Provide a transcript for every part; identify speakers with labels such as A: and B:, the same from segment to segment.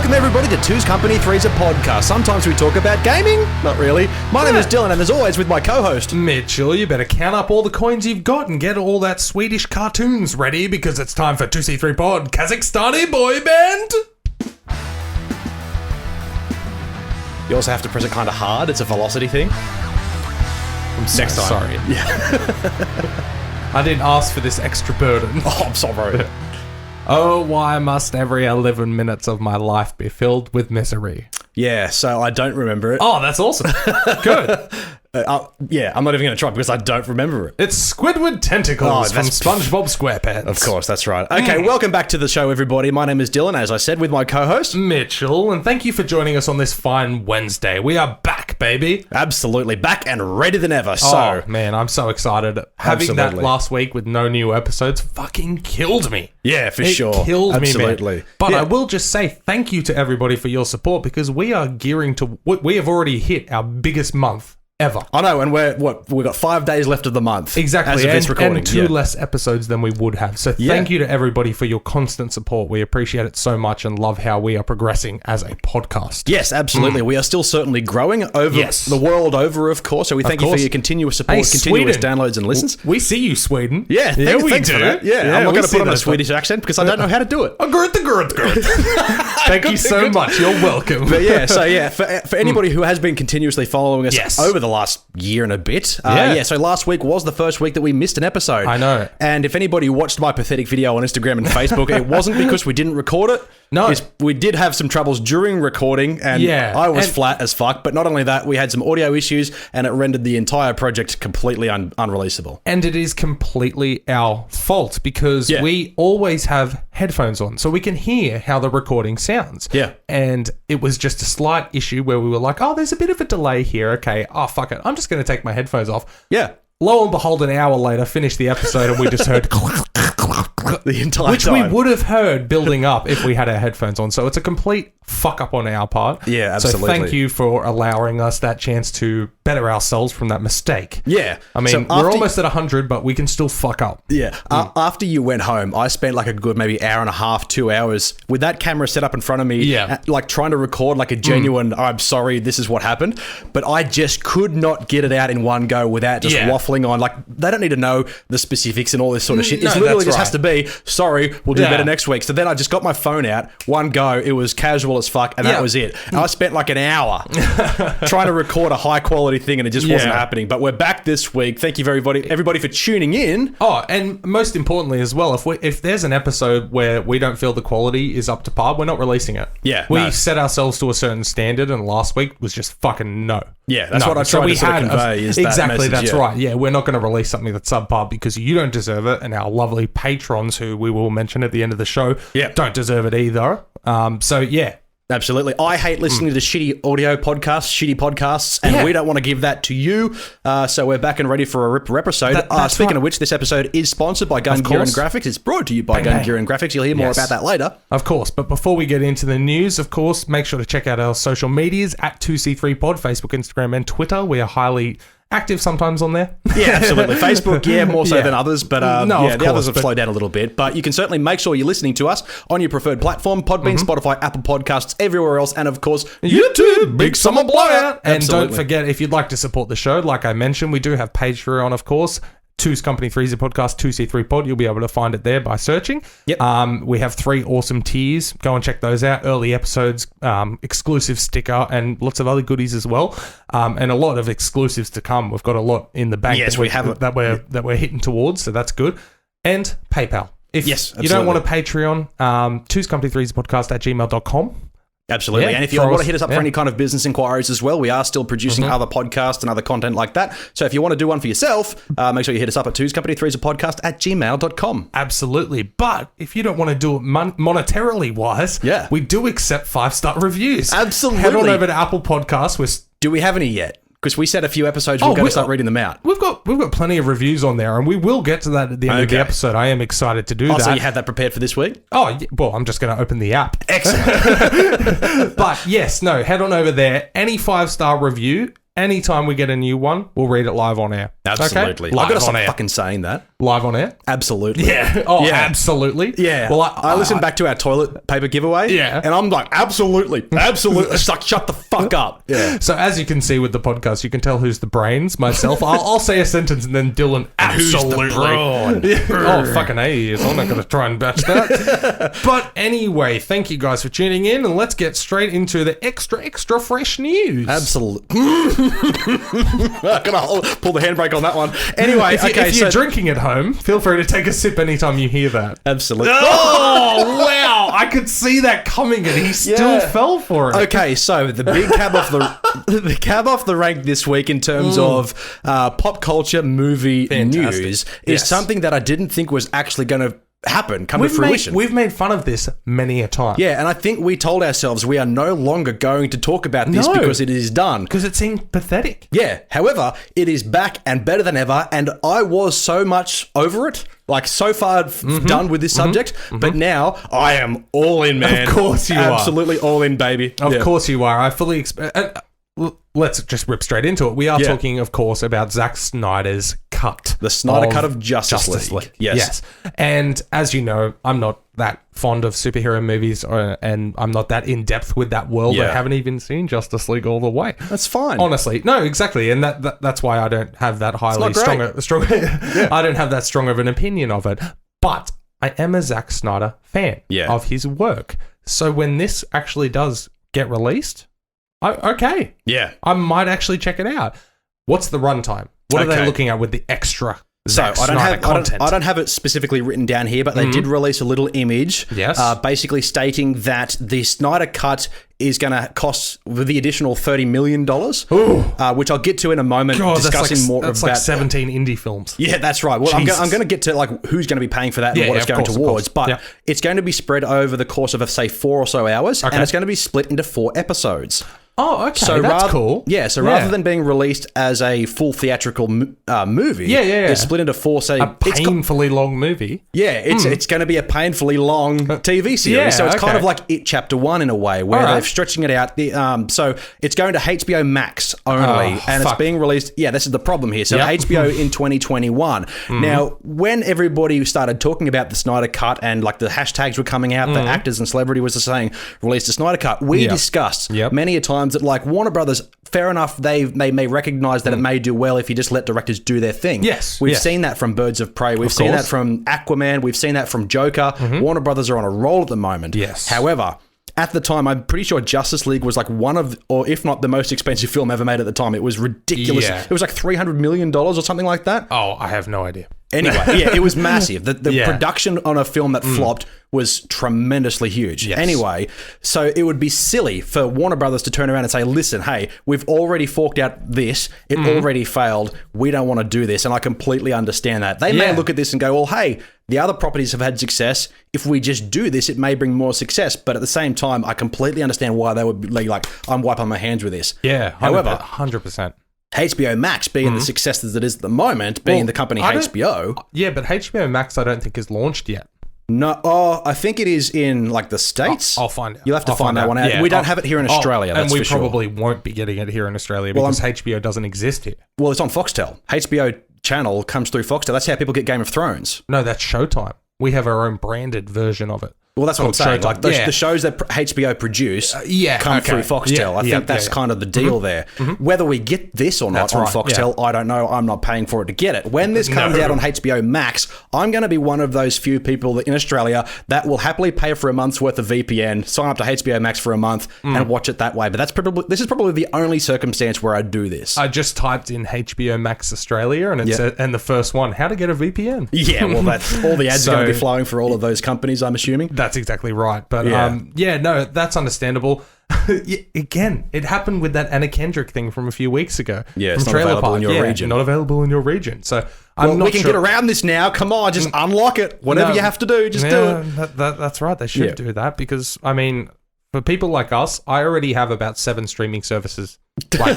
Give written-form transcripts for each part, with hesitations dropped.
A: Welcome everybody to Two's Company, Three's a Podcast. Sometimes we talk about gaming, not really. My name is Dylan, and as always with my co-host
B: Mitchell. You better count up all the coins you've got and get all that Swedish cartoons ready because it's time for 2C3 Pod, Kazakhstani boy band.
A: You also have to press it kind of hard. It's a velocity thing.
B: Next time. Sorry.
A: Yeah.
B: I didn't ask for this extra burden.
A: Oh, I'm sorry.
B: Oh, why must every 11 minutes of my life be filled with misery?
A: Yeah, so I don't remember it.
B: Oh, that's awesome. Good.
A: Yeah, I'm not even going to try because I don't remember it.
B: It's Squidward Tentacles from SpongeBob SquarePants.
A: Of course, that's right. Okay, welcome back to the show, everybody. My name is Dylan, as I said, with my co-host
B: Mitchell, and thank you for joining us on this fine Wednesday. We are back, baby.
A: Absolutely, back and ready than ever.
B: Oh, man, I'm so excited. Having that last week with no new episodes fucking killed me.
A: Yeah, for sure.
B: It killed me,
A: Absolutely.
B: man. But I will just say thank you to everybody for your support because we are gearing to... We have already hit our biggest month ever.
A: I know, and we've got 5 days left of the month.
B: Exactly,
A: as of this recording.
B: and two less episodes than we would have. So thank you to everybody for your constant support. We appreciate it so much and love how we are progressing as a podcast.
A: Yes, absolutely. We are still certainly growing over the world over, of course. So we thank you for your continuous support, continuous downloads and listens.
B: We see you, Sweden.
A: Yeah, thanks for that. Yeah, I'm not going to put on a Swedish accent because I don't know how to do it.
B: Thank you so much. You're welcome.
A: But yeah, so for anybody who has been continuously following us over the last year and a bit. So last week was the first week that we missed an episode.
B: I know.
A: And if anybody watched my pathetic video on Instagram and Facebook, it wasn't because we didn't record it.
B: No.
A: We did have some troubles during recording and I was flat as fuck. But not only that, we had some audio issues and it rendered the entire project completely unreleasable.
B: And it is completely our fault because we always have headphones on so we can hear how the recording sounds.
A: Yeah.
B: And it was just a slight issue where we were like, oh, there's a bit of a delay here. Okay. Oh, fuck it. I'm just going to take my headphones off.
A: Yeah.
B: Lo and behold, an hour later, finished the episode and we just heard
A: the entire
B: which
A: time.
B: we would have heard building up if we had our headphones on. So it's a complete fuck up on our part.
A: Yeah, absolutely.
B: So thank you for allowing us that chance to better ourselves from that mistake.
A: Yeah.
B: I mean, we're almost at 100, but we can still fuck up.
A: Yeah. After you went home, I spent like a good maybe hour and a half, 2 hours with that camera set up in front of me, like trying to record like a genuine, I'm sorry, this is what happened. But I just could not get it out in one go without just waffling on. Like, they don't need to know the specifics and all this sort of shit. It literally just has to be, sorry, we'll do better next week. So then I just got my phone out, one go, it was casual as fuck, and that was it. And I spent like an hour trying to record a high quality thing and it just wasn't happening. But we're back this week. Thank you everybody for tuning in.
B: Oh, and most importantly as well, if there's an episode where we don't feel the quality is up to par, we're not releasing it.
A: Yeah.
B: We set ourselves to a certain standard and last week was just fucking no.
A: Yeah, that's what I tried to sort of convey is
B: exactly,
A: that message,
B: that's right. Yeah, we're not going to release something that's subpar because you don't deserve it and our lovely patrons, who we will mention at the end of the show, don't deserve it either. So, yeah.
A: Absolutely. I hate listening to shitty audio podcasts, and we don't want to give that to you. So we're back and ready for a ripper episode. Speaking of which, this episode is sponsored by Gun Gear and Graphics. It's brought to you by Gun Gear and Graphics. You'll hear more about that later.
B: Of course. But before we get into the news, of course, make sure to check out our social medias at 2C3Pod, Facebook, Instagram, and Twitter. We are highly active sometimes on there.
A: Yeah, absolutely. Facebook, more so than others, but the others have slowed down a little bit. But you can certainly make sure you're listening to us on your preferred platform, Podbean, Spotify, Apple Podcasts, everywhere else, and of course, YouTube, Big Summer Blowout.
B: And don't forget, if you'd like to support the show, like I mentioned, we do have Patreon, of course. Two's Company, Three's a Podcast, 2C3 Pod. You'll be able to find it there by searching. Yep. We have 3 awesome tiers. Go and check those out. Early episodes, exclusive sticker, and lots of other goodies as well. And a lot of exclusives to come. We've got a lot in the bank that we're hitting towards, so that's good. And PayPal. If you don't want a Patreon, Two's Company, Three's a Podcast at gmail.com.
A: Absolutely. And if you want to hit us up for any kind of business inquiries as well, we are still producing other podcasts and other content like that. So if you want to do one for yourself, make sure you hit us up at Two's Company, Three's a Podcast at gmail.com.
B: Absolutely. But if you don't want to do it monetarily wise, we do accept 5-star reviews.
A: Absolutely.
B: Head on over to Apple Podcasts.
A: Do we have any yet? Because we said a few episodes we're going to start reading them out.
B: We've got plenty of reviews on there, and we will get to that at the end of the episode. I am excited to do that.
A: So you had that prepared for this week?
B: Oh, well, I'm just going to open the app.
A: Excellent.
B: But yes, head on over there. Any 5-star review anytime we get a new one, we'll read it live on air.
A: Absolutely.
B: Okay?
A: I've got to stop
B: on air.
A: fucking saying that.
B: Live on air?
A: Absolutely.
B: Yeah. Absolutely.
A: Yeah.
B: Well,
A: I listened back to our toilet paper giveaway.
B: Yeah.
A: And I'm like, absolutely. It's like, shut the fuck up. Yeah.
B: So as you can see with the podcast, you can tell who's the brains. Myself. I'll say a sentence and then Dylan absolutely. Oh, fucking A he is. I'm not going to try and batch that. But anyway, thank you guys for tuning in, and let's get straight into the extra fresh news.
A: Absolutely. I'm going to pull the handbrake on that one. Anyway,
B: if you're drinking at home, feel free to take a sip anytime you hear that.
A: Absolutely.
B: Oh, wow. I could see that coming, and he still fell for it.
A: Okay, so the big cab off the cab off the rank this week in terms of pop culture movie news is something that I didn't think was actually going to happen, come to fruition.
B: We've made fun of this many a time.
A: Yeah, and I think we told ourselves we are no longer going to talk about this because it is done.
B: Because it seemed pathetic.
A: Yeah, however, it is back and better than ever, and I was so much over it. Like, so far done with this subject, but now I am all in, man.
B: Of course you
A: are. Absolutely all in, baby.
B: Of course you are. I fully expect... let's just rip straight into it. We are talking, of course, about Zack Snyder's cut.
A: The Snyder cut of Justice League.
B: Yes. And as you know, I'm not that fond of superhero movies, and I'm not that in-depth with that world. I haven't even seen Justice League all the way.
A: That's fine.
B: Honestly. No, exactly. And that's why I don't have that strong I don't have that strong of an opinion of it. But I am a Zack Snyder fan of his work. So when this actually does get released... okay.
A: Yeah.
B: I might actually check it out. What's the runtime? What are they looking at with the extra Zack Snyder content?
A: I don't have it specifically written down here, but they did release a little image basically stating that the Snyder cut is going to cost the additional $30 million, which I'll get to in a moment, discussing more about...
B: That's like 17 indie films.
A: Yeah, that's right. Well, I'm going to get to like who's going to be paying for that and what it's going towards, but it's going to be spread over the course of, say, 4 or so hours, and it's going to be split into 4 episodes.
B: Oh, okay. So that's cool.
A: Yeah, so rather than being released as a full theatrical movie, it's split into 4, say...
B: A painfully long movie.
A: Yeah, it's going to be a painfully long TV series.
B: Yeah,
A: so it's kind of like It Chapter 1 in a way, where they're stretching it out. So it's going to HBO Max only, and it's being released... Yeah, this is the problem here. So HBO in 2021. Now, when everybody started talking about the Snyder Cut and like the hashtags were coming out, the actors and celebrity was saying, release the Snyder Cut, we discussed many a time that like Warner Brothers, fair enough, they may recognize that it may do well if you just let directors do their thing.
B: Yes.
A: We've seen that from Birds of Prey. We've seen that from Aquaman. We've seen that from Joker. Warner Brothers are on a roll at the moment.
B: Yes.
A: However, at the time, I'm pretty sure Justice League was like one of, or if not the most expensive film ever made at the time. It was ridiculous. Yeah. It was like $300 million or something like that.
B: Oh, I have no idea.
A: Anyway, it was massive. The production on a film that flopped was tremendously huge.
B: Yes.
A: Anyway, so it would be silly for Warner Brothers to turn around and say, listen, hey, we've already forked out this. It already failed. We don't want to do this. And I completely understand that. They may look at this and go, well, hey, the other properties have had success. If we just do this, it may bring more success. But at the same time, I completely understand why they would be like, I'm wiping my hands with this.
B: Yeah,
A: however,
B: 100%.
A: HBO Max being the success that it is at the moment, being the company HBO.
B: Yeah, but HBO Max I don't think is launched yet.
A: No, I think it is in like the States.
B: I'll find out.
A: You'll have to find that one out. Yeah, we don't have it here in Australia, that's
B: and we
A: for sure.
B: probably won't be getting it here in Australia because HBO doesn't exist here.
A: Well, it's on Foxtel. HBO channel comes through Foxtel. That's how people get Game of Thrones.
B: No, that's Showtime. We have our own branded version of it.
A: Well, that's what I'm saying. Like the shows that HBO produce come through Foxtel. I think that's kind of the deal there. Whether we get this or not on Foxtel, I don't know. I'm not paying for it to get it. When this comes out on HBO Max, I'm going to be one of those few people that in Australia that will happily pay for a month's worth of VPN, sign up to HBO Max for a month, and watch it that way. But this is probably the only circumstance where I do this.
B: I just typed in HBO Max Australia, and it said, and the first one, how to get a VPN.
A: Yeah, well, that's all the ads are going to be flowing for all of those companies, I'm assuming.
B: That's exactly right. But no, that's understandable. Again, it happened with that Anna Kendrick thing from a few weeks ago.
A: Yeah, it's not available in your region.
B: Not available in your region. So
A: we can get around this now. Come on, just unlock it. Whatever you have to do, just do it.
B: That's right. They should do that because, I mean, For people like us, I already have about 7 streaming services. Like,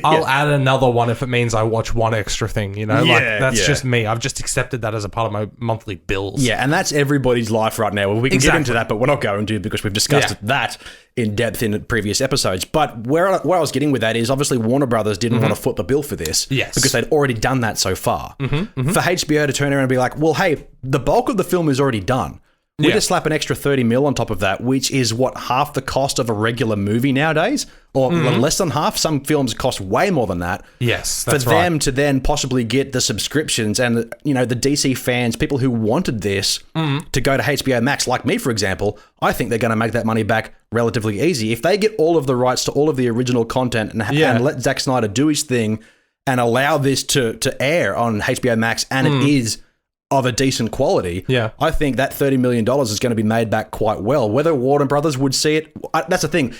B: I'll add another one if it means I watch one extra thing, you know? Like, that's just me. I've just accepted that as a part of my monthly bills.
A: Yeah, and that's everybody's life right now. Well, we can get into that, but we're not going to because we've discussed that in depth in previous episodes. But where I was getting with that is obviously Warner Brothers didn't want to foot the bill for this because they'd already done that so far. For HBO to turn around and be like, well, hey, the bulk of the film is already done. We just slap an extra 30 mil on top of that, which is what, half the cost of a regular movie nowadays, or less than half. Some films cost way more than that.
B: Yes,
A: that's right. For them to then possibly get the subscriptions and the DC fans, people who wanted this to go to HBO Max, like me, for example, I think they're going to make that money back relatively easy if they get all of the rights to all of the original content and let Zack Snyder do his thing and allow this to air on HBO Max, and it is of a decent quality. I think that $30 million is going to be made back quite well. Whether Warner Brothers would see it, that's the thing.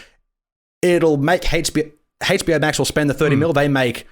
A: It'll make HBO Max will spend the 30 mil. They may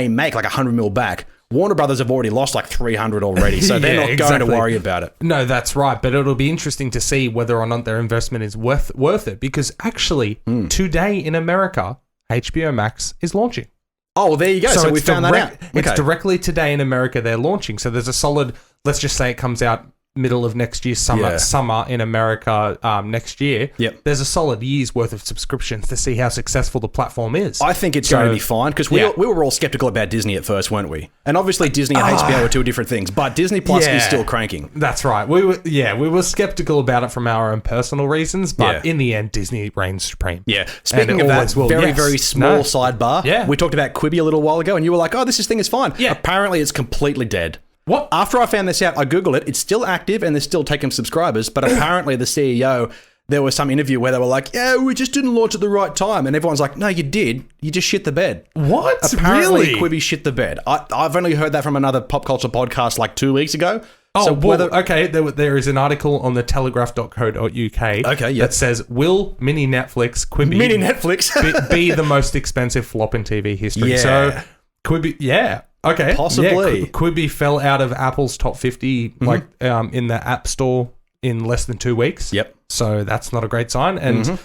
A: make like 100 mil back. Warner Brothers have already lost like 300 already, so they're not going to worry about it.
B: No, that's right. But it'll be interesting to see whether or not their investment is worth it, because actually today in America, HBO Max is launching.
A: Oh, well, there you go. So we found that out.
B: It's directly today in America they're launching. So there's a solid, let's just say it comes out middle of next year, summer in America next year. There's a solid year's worth of subscriptions to see how successful the platform is.
A: I think it's going to be fine, because we were all skeptical about Disney at first, weren't we? And obviously Disney and HBO are two different things, but Disney Plus is still cranking.
B: That's right. We were skeptical about it from our own personal reasons, but in the end, Disney reigns supreme.
A: Speaking of that, very small sidebar. We talked about Quibi a little while ago, and you were like, oh, this thing is fine. Apparently it's completely dead.
B: What?
A: After I found this out, I Googled it. It's still active and they're still taking subscribers, but apparently the CEO, there was some interview where they were like, yeah, we just didn't launch at the right time. And everyone's like, no, you did. You just shit the bed.
B: What?
A: Apparently Quibi shit the bed. I've only heard that from another pop culture podcast like 2 weeks ago.
B: Oh, so there is an article on the telegraph.co.uk that says, will mini Netflix Quibi be the most expensive flop in TV history? So Quibi, okay.
A: Possibly.
B: Quibi fell out of Apple's top 50 in the App Store in less than 2 weeks. So that's not a great sign. And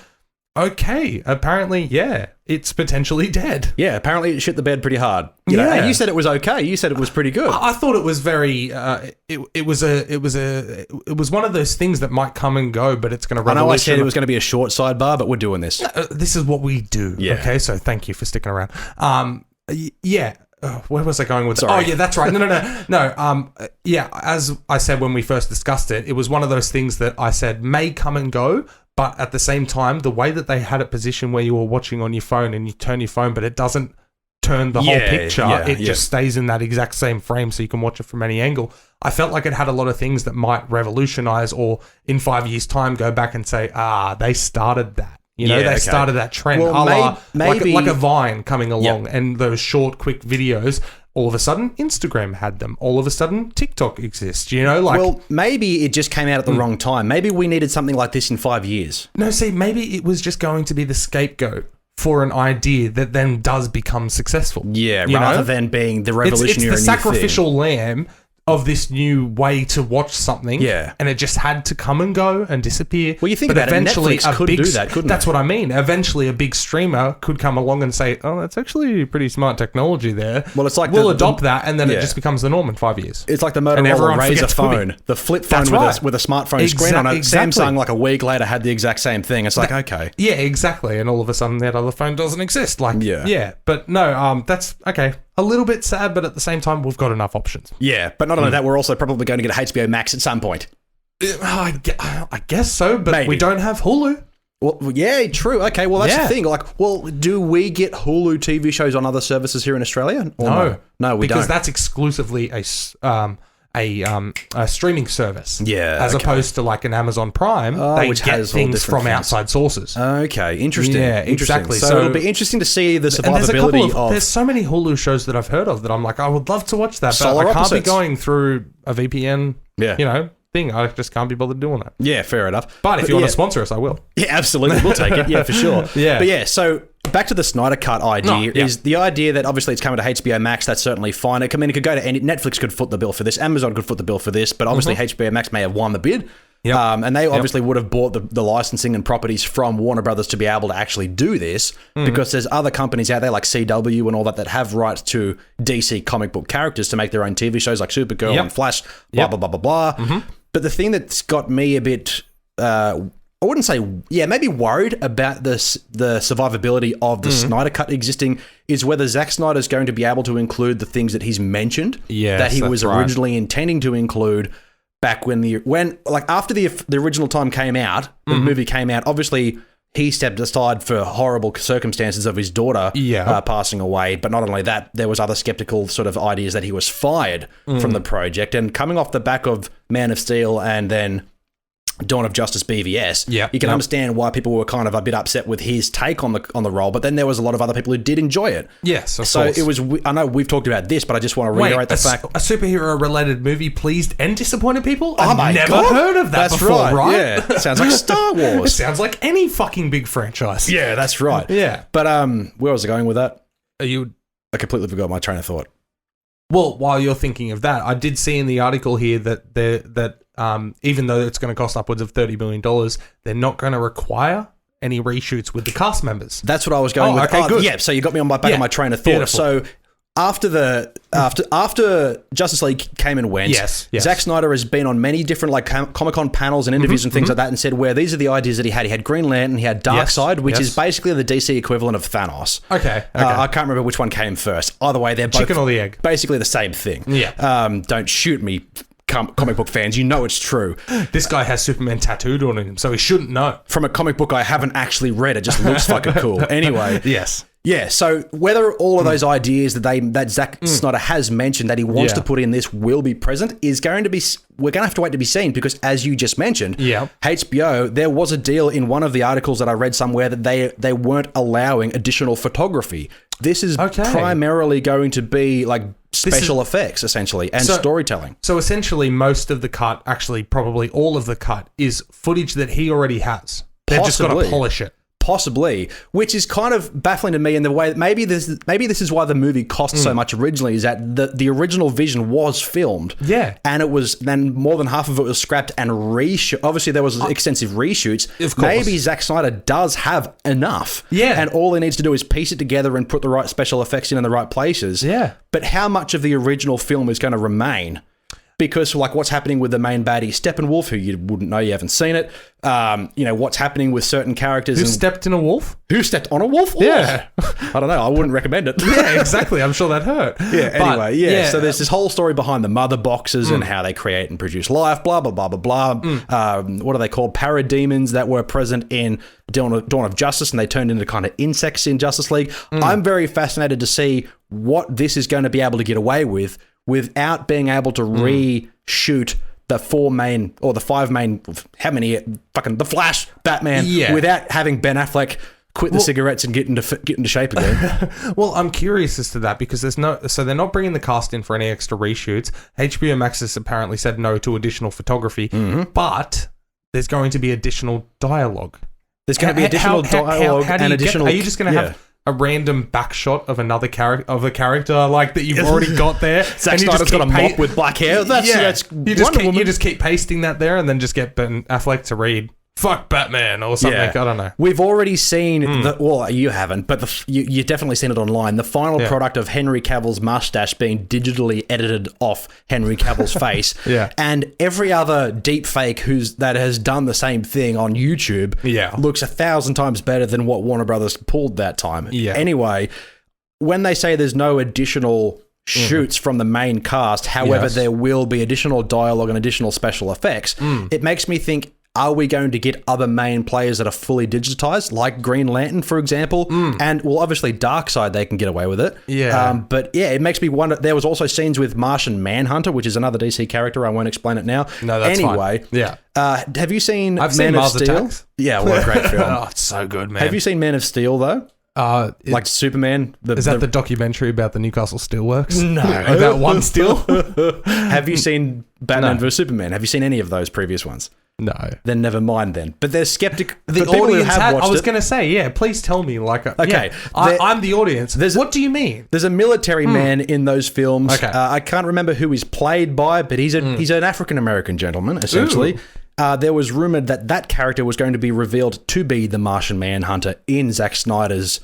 B: apparently, it's potentially dead.
A: Apparently it shit the bed pretty hard. You know, and you said it was okay. You said it was pretty good.
B: I thought it was very. It was one of those things that might come and go, but it's going to revolutionize.
A: I know I said it was going to be a short sidebar, but we're doing this.
B: This is what we do. Okay, so thank you for sticking around. Where was I going with that? Oh, yeah, that's right. No. As I said when we first discussed it, it was one of those things that I said may come and go, but at the same time, the way that they had it positioned where you were watching on your phone and you turn your phone, but it doesn't turn the whole picture. It just stays in that exact same frame so you can watch it from any angle. I felt like it had a lot of things that might revolutionize, or in 5 years' time go back and say, they started that. They started that trend, maybe like a Vine coming along, and those short, quick videos. All of a sudden, Instagram had them. All of a sudden, TikTok exists. Well,
A: maybe it just came out at the wrong time. Maybe we needed something like this in 5 years.
B: No, see, maybe it was just going to be the scapegoat for an idea that then does become successful.
A: Rather than being the revolutionary.
B: It's the sacrificial lamb of this new way to watch something, and it just had to come and go and disappear.
A: Well, you think about eventually Netflix could do that, couldn't it?
B: That's what I mean. Eventually, a big streamer could come along and say, "Oh, that's actually pretty smart technology there."
A: Well, it's like
B: we'll adopt that, and then it just becomes the norm in 5 years.
A: It's like the Motorola Razr phone, the flip phone with a smartphone screen on it. Samsung, like a week later, had the exact same thing. It's like, okay,
B: exactly, and all of a sudden, that other phone doesn't exist. But no, that's okay. A little bit sad, but at the same time, we've got enough options.
A: But not only that, we're also probably going to get HBO Max at some point.
B: I guess so, but maybe. We don't have Hulu.
A: Well, yeah, true. Okay, well, that's the thing. Do we get Hulu TV shows on other services here in Australia? Or no, we don't.
B: Because that's exclusively a streaming service.
A: As
B: opposed to like an Amazon Prime, they which get things from outside sources.
A: Okay, interesting.
B: Yeah, exactly.
A: So it'll be interesting to see the survivability of...
B: There's so many Hulu shows that I've heard of that I'm like, I would love to watch that, but I can't be going through a VPN, thing. I just can't be bothered doing that.
A: Yeah, fair enough.
B: But if you want to sponsor us, I will.
A: Yeah, absolutely. We'll take it. Yeah, for sure. But so back to the Snyder Cut idea is the idea that obviously it's coming to HBO Max. That's certainly fine. It could go to Netflix could foot the bill for this. Amazon could foot the bill for this, but obviously HBO Max may have won the bid.
B: Yep.
A: And they obviously would have bought the licensing and properties from Warner Brothers to be able to actually do this, because there's other companies out there like CW and all that have rights to DC comic book characters to make their own TV shows like Supergirl and Flash, blah, blah, blah, blah, blah. But the thing that's got me a bit... I wouldn't say, maybe worried about the survivability of the Snyder Cut existing is whether Zack Snyder is going to be able to include the things that he's mentioned that he was originally intending to include back when after the original time came out, the movie came out. Obviously, he stepped aside for horrible circumstances of his daughter passing away. But not only that, there was other skeptical sort of ideas that he was fired from the project. And coming off the back of Man of Steel and then Dawn of Justice BVS, you can understand why people were kind of a bit upset with his take on the role, but then there was a lot of other people who did enjoy it.
B: Yes, of
A: so
B: course.
A: It was. I know we've talked about this, but I just want to reiterate the fact:
B: a superhero-related movie pleased and disappointed people.
A: Oh
B: I've never heard of that before. Right?
A: Yeah, it sounds like Star Wars.
B: It sounds like any fucking big franchise.
A: Yeah, that's right.
B: Yeah,
A: but where was I going with that?
B: I
A: completely forgot my train of thought.
B: Well, while you're thinking of that, I did see in the article here that even though it's going to cost upwards of $30 million, they're not going to require any reshoots with the cast members.
A: That's what I was going with.
B: Okay, good.
A: Yeah, so you got me on my back on my train of thought.
B: Beautiful.
A: So after Justice League came and went, Zack Snyder has been on many different like Comic-Con panels and interviews and things like that, and said where these are the ideas that he had. He had Green Lantern, he had Darkseid, which is basically the DC equivalent of Thanos.
B: Okay.
A: I can't remember which one came first. Either way, they're both
B: chicken or the egg.
A: Basically the same thing.
B: Yeah.
A: Don't shoot me, comic book fans. You know it's true.
B: This guy has Superman tattooed on him, so he shouldn't know.
A: From a comic book I haven't actually read, it just looks fucking cool. Anyway.
B: Yes.
A: Yeah, so whether all of those ideas that Zack Snyder has mentioned that he wants to put in this will be present is going to be... We're going to have to wait to be seen, because as you just mentioned, HBO, there was a deal in one of the articles that I read somewhere that they weren't allowing additional photography. This is primarily going to be like special effects, essentially, and storytelling.
B: So essentially, most of the cut, actually probably all of the cut, is footage that he already has. They've just got to polish it.
A: Possibly, which is kind of baffling to me in the way that maybe this is why the movie cost so much originally, is that the original vision was filmed.
B: Yeah.
A: And then more than half of it was scrapped and reshoot. Obviously, there was extensive reshoots.
B: Of course.
A: Maybe Zack Snyder does have enough.
B: Yeah.
A: And all he needs to do is piece it together and put the right special effects in the right places.
B: Yeah.
A: But how much of the original film is going to remain? Because like what's happening with the main baddie Steppenwolf, who you wouldn't know, you haven't seen it. What's happening with certain characters.
B: Who stepped in a wolf?
A: Who stepped on a wolf?
B: Yeah.
A: I don't know. I wouldn't recommend it.
B: Yeah, exactly. I'm sure that hurt.
A: Yeah, anyway, yeah. So there's this whole story behind the mother boxes and how they create and produce life, blah, blah, blah, blah, blah. What are they called? Parademons that were present in Dawn of Justice, and they turned into kind of insects in Justice League. I'm very fascinated to see what this is going to be able to get away with without being able to reshoot the 5 main, the Flash, Batman, without having Ben Affleck quit the cigarettes and get into shape again.
B: Well, I'm curious as to that, because they're not bringing the cast in for any extra reshoots. HBO Max has apparently said no to additional photography, but the's going to be additional dialogue.
A: There's going to be additional dialogue and additional...
B: Are you just going to have a random backshot of another character like that you've already got there?
A: Zack Snyder's got a mop with black hair. That's
B: you just keep pasting that there, and then just get Ben Affleck to read "fuck Batman" or something. I don't know.
A: We've already seen you haven't, but you've definitely seen it online. The final product of Henry Cavill's mustache being digitally edited off Henry Cavill's face. And every other deep fake that has done the same thing on YouTube looks 1,000 times better than what Warner Brothers pulled that time. Anyway, when they say there's no additional shoots from the main cast, however, there will be additional dialogue and additional special effects, it makes me think, are we going to get other main players that are fully digitized, like Green Lantern, for example? And, well, obviously, Darkseid, they can get away with it. But, yeah, it makes me wonder. There was also scenes with Martian Manhunter, which is another DC character. I won't explain it now.
B: No, that's
A: fine.
B: Yeah.
A: Have you seen
B: I've seen Mars Attacks.
A: Yeah, what a great film.
B: Oh, it's so good, man.
A: Have you seen Man of Steel, though? Like Superman?
B: Is that the documentary about the Newcastle Steelworks?
A: No.
B: About one steel?
A: Have you seen Batman vs. Superman? Have you seen any of those previous ones?
B: No.
A: Then never mind then. But there's skeptic...
B: The audience I was going to say, please tell me. I'm the audience. What do you mean?
A: There's a military man in those films. Okay. I can't remember who he's played by, but he's an African-American gentleman, essentially. there was rumored that character was going to be revealed to be the Martian Manhunter in Zack Snyder's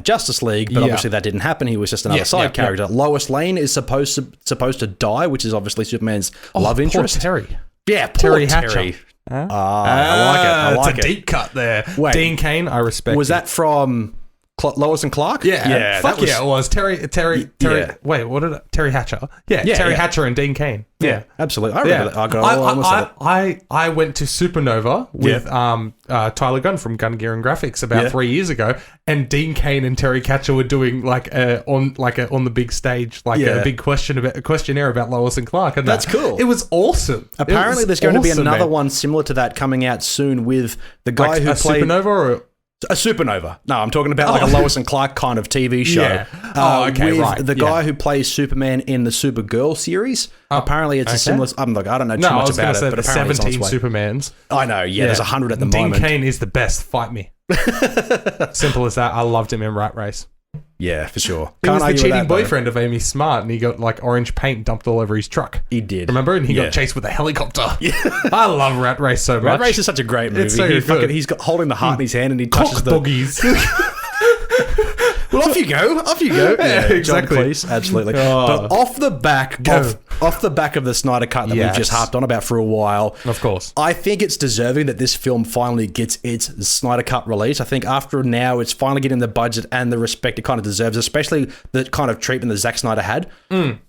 A: Justice League, but obviously that didn't happen. He was just another side character. Lois Lane is supposed to die, which is obviously Superman's love interest.
B: Poor Terry.
A: Yeah,
B: Terry
A: poor
B: Hatcher.
A: Terry. I like it.
B: It's a deep cut there.
A: Wait,
B: Dean Cain, I respect.
A: Was that from Lois and Clark?
B: Yeah. Fuck yeah, it was. Terry. Wait, what did Terry Hatcher? Yeah, Terry Hatcher and Dean Cain. Yeah,
A: absolutely. I remember that.
B: I went to Supernova with Tyler Gunn from Gun Gear and Graphics about 3 years ago, and Dean Cain and Terry Hatcher were doing on the big stage a big questionnaire about Lois and Clark, and
A: that's cool.
B: It was awesome.
A: Apparently, there's going to be another one similar to that coming out soon with the guy who played
B: Supernova or.
A: A Supernova. No, I'm talking about like a Lois and Clark kind of TV show.
B: Yeah.
A: With the guy who plays Superman in the Supergirl series. Apparently, it's a similar. I don't know too much about it, but apparently
B: 17 Supermans.
A: I know. Yeah, there's 100 at the moment.
B: Dean Cain is the best. Fight me. Simple as that. I loved him in Rat Race.
A: Yeah, for sure.
B: He was the cheating boyfriend of Amy Smart, and he got like orange paint dumped all over his truck.
A: He did.
B: Remember? And he got chased with a helicopter. Yeah. I love Rat Race so much.
A: Rat Race is such a great movie.
B: It's so good.
A: He's got holding the heart in his hand, and he touches the
B: boogies.
A: Well, off you go.
B: Yeah, exactly.
A: John Cleese, absolutely. But off the back of the Snyder Cut that we've just harped on about for a while,
B: of course,
A: I think it's deserving that this film finally gets its Snyder Cut release. I think after now, it's finally getting the budget and the respect it kind of deserves, especially the kind of treatment that Zack Snyder had.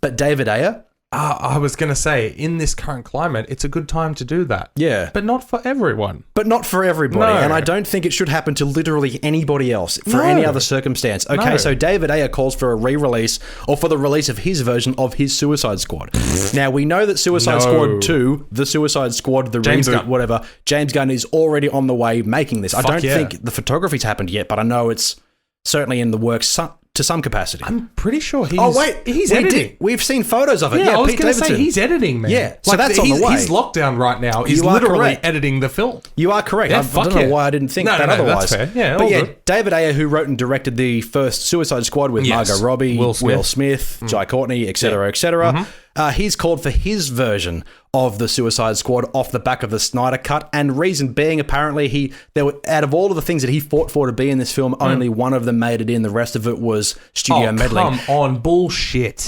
A: But David Ayer.
B: I was going to say, in this current climate, it's a good time to do that.
A: Yeah.
B: But not for everyone.
A: No. And I don't think it should happen to literally anybody else for any other circumstance. Okay, so David Ayer calls for a re-release or for the release of his version of his Suicide Squad. Now, we know that Suicide Squad 2, the Suicide Squad, the reboot, whatever, James Gunn is already on the way making this. I don't think the photography's happened yet, but I know it's certainly in the works to some capacity.
B: I'm pretty sure he's...
A: Oh, wait.
B: He's editing.
A: We've seen photos of it.
B: Yeah, I was going to say, he's editing, man.
A: Yeah, so that's on the way.
B: His lockdown right now is literally editing the film.
A: You are correct. I don't know why I didn't think that otherwise.
B: That's fair. Yeah,
A: but yeah, David Ayer, who wrote and directed the first Suicide Squad with Margot Robbie, Will Smith, Jai Courtney, etc., he's called for his version of the Suicide Squad off the back of the Snyder Cut, and reason being, apparently, out of all of the things that he fought for to be in this film, only one of them made it in. The rest of it was studio meddling.
B: Come on, bullshit.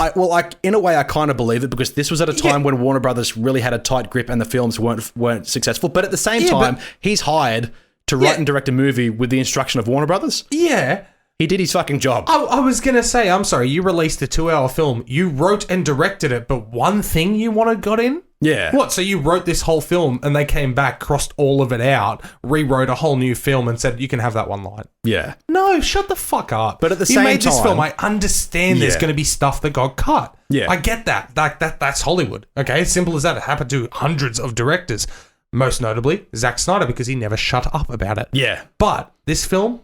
A: In a way, I kind of believe it, because this was at a time when Warner Brothers really had a tight grip and the films weren't successful. But at the same time, he's hired to write and direct a movie with the instruction of Warner Brothers.
B: Yeah.
A: He did his fucking job.
B: I was going to say, I'm sorry, you released a 2-hour film. You wrote and directed it, but one thing you got in?
A: Yeah.
B: What? So you wrote this whole film and they came back, crossed all of it out, rewrote a whole new film and said, you can have that one line.
A: Yeah.
B: No, shut the fuck up.
A: But at the same time... You made
B: this film. I understand there's going to be stuff that got cut.
A: Yeah.
B: I get that. That's Hollywood. Okay? Simple as that. It happened to hundreds of directors. Most notably, Zack Snyder, because he never shut up about it.
A: Yeah.
B: But this film,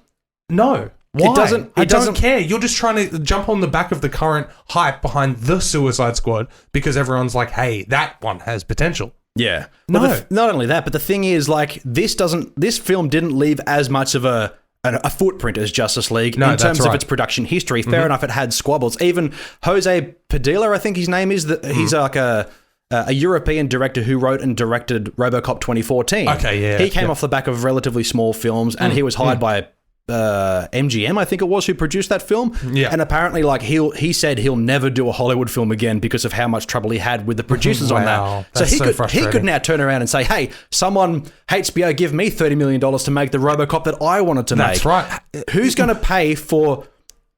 B: no. Why? I don't care. You're just trying to jump on the back of the current hype behind the Suicide Squad because everyone's like, hey, that one has potential.
A: Yeah. Not only that, but the thing is, like, this film didn't leave as much of a footprint as Justice League in terms of its production history. Fair enough, it had squabbles. Even Jose Padilla, I think his name is, he's like a European director who wrote and directed RoboCop 2014.
B: Okay, yeah.
A: He came off the back of relatively small films, and he was hired by MGM, I think it was, who produced that film.
B: Yeah.
A: And apparently, like, he said he'll never do a Hollywood film again because of how much trouble he had with the producers on that. So he could now turn around and say, hey, someone, HBO, give me $30 million to make the RoboCop that I wanted to make.
B: That's right.
A: Who's going to pay for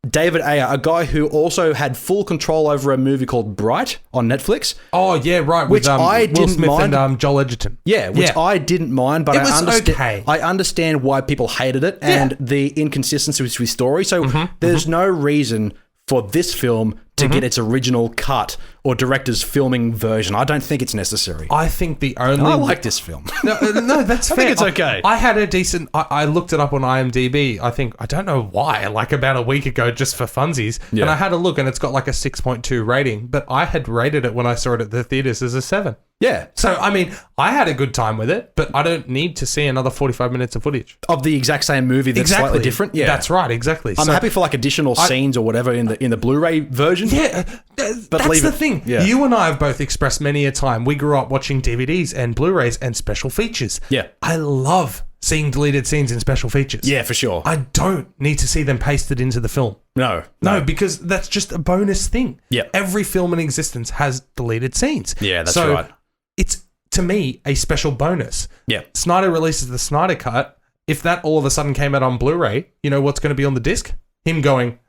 A: David Ayer, a guy who also had full control over a movie called Bright on Netflix?
B: Oh, yeah, right.
A: Which I didn't
B: Will Smith
A: mind.
B: And Joel Edgerton.
A: Yeah, which I didn't mind, but
B: I
A: understand why people hated it and the inconsistencies with story. So there's no reason for this film to get its original cut or director's filming version. I don't think it's necessary.
B: I think the only...
A: I like this film.
B: No, that's fair.
A: I think it's okay.
B: I had a decent... I looked it up on IMDb, I don't know why, like about a week ago, just for funsies. Yeah. And I had a look and it's got like a 6.2 rating, but I had rated it when I saw it at the theaters as a 7.
A: Yeah.
B: So, I mean, I had a good time with it, but I don't need to see another 45 minutes of footage.
A: Of the exact same movie that's slightly different? Yeah.
B: That's right, exactly.
A: I'm happy for like additional scenes or whatever in the Blu-ray version.
B: Yeah, but that's the thing. thing.
A: Yeah.
B: You and I have both expressed many a time. We grew up watching DVDs and Blu-rays and special features.
A: Yeah.
B: I love seeing deleted scenes in special features.
A: Yeah, for sure.
B: I don't need to see them pasted into the film.
A: No.
B: No, because that's just a bonus thing.
A: Yeah.
B: Every film in existence has deleted scenes.
A: Yeah, that's right.
B: It's, to me, a special bonus.
A: Yeah.
B: Snyder releases the Snyder Cut. If that all of a sudden came out on Blu-ray, you know what's going to be on the disc? Him going,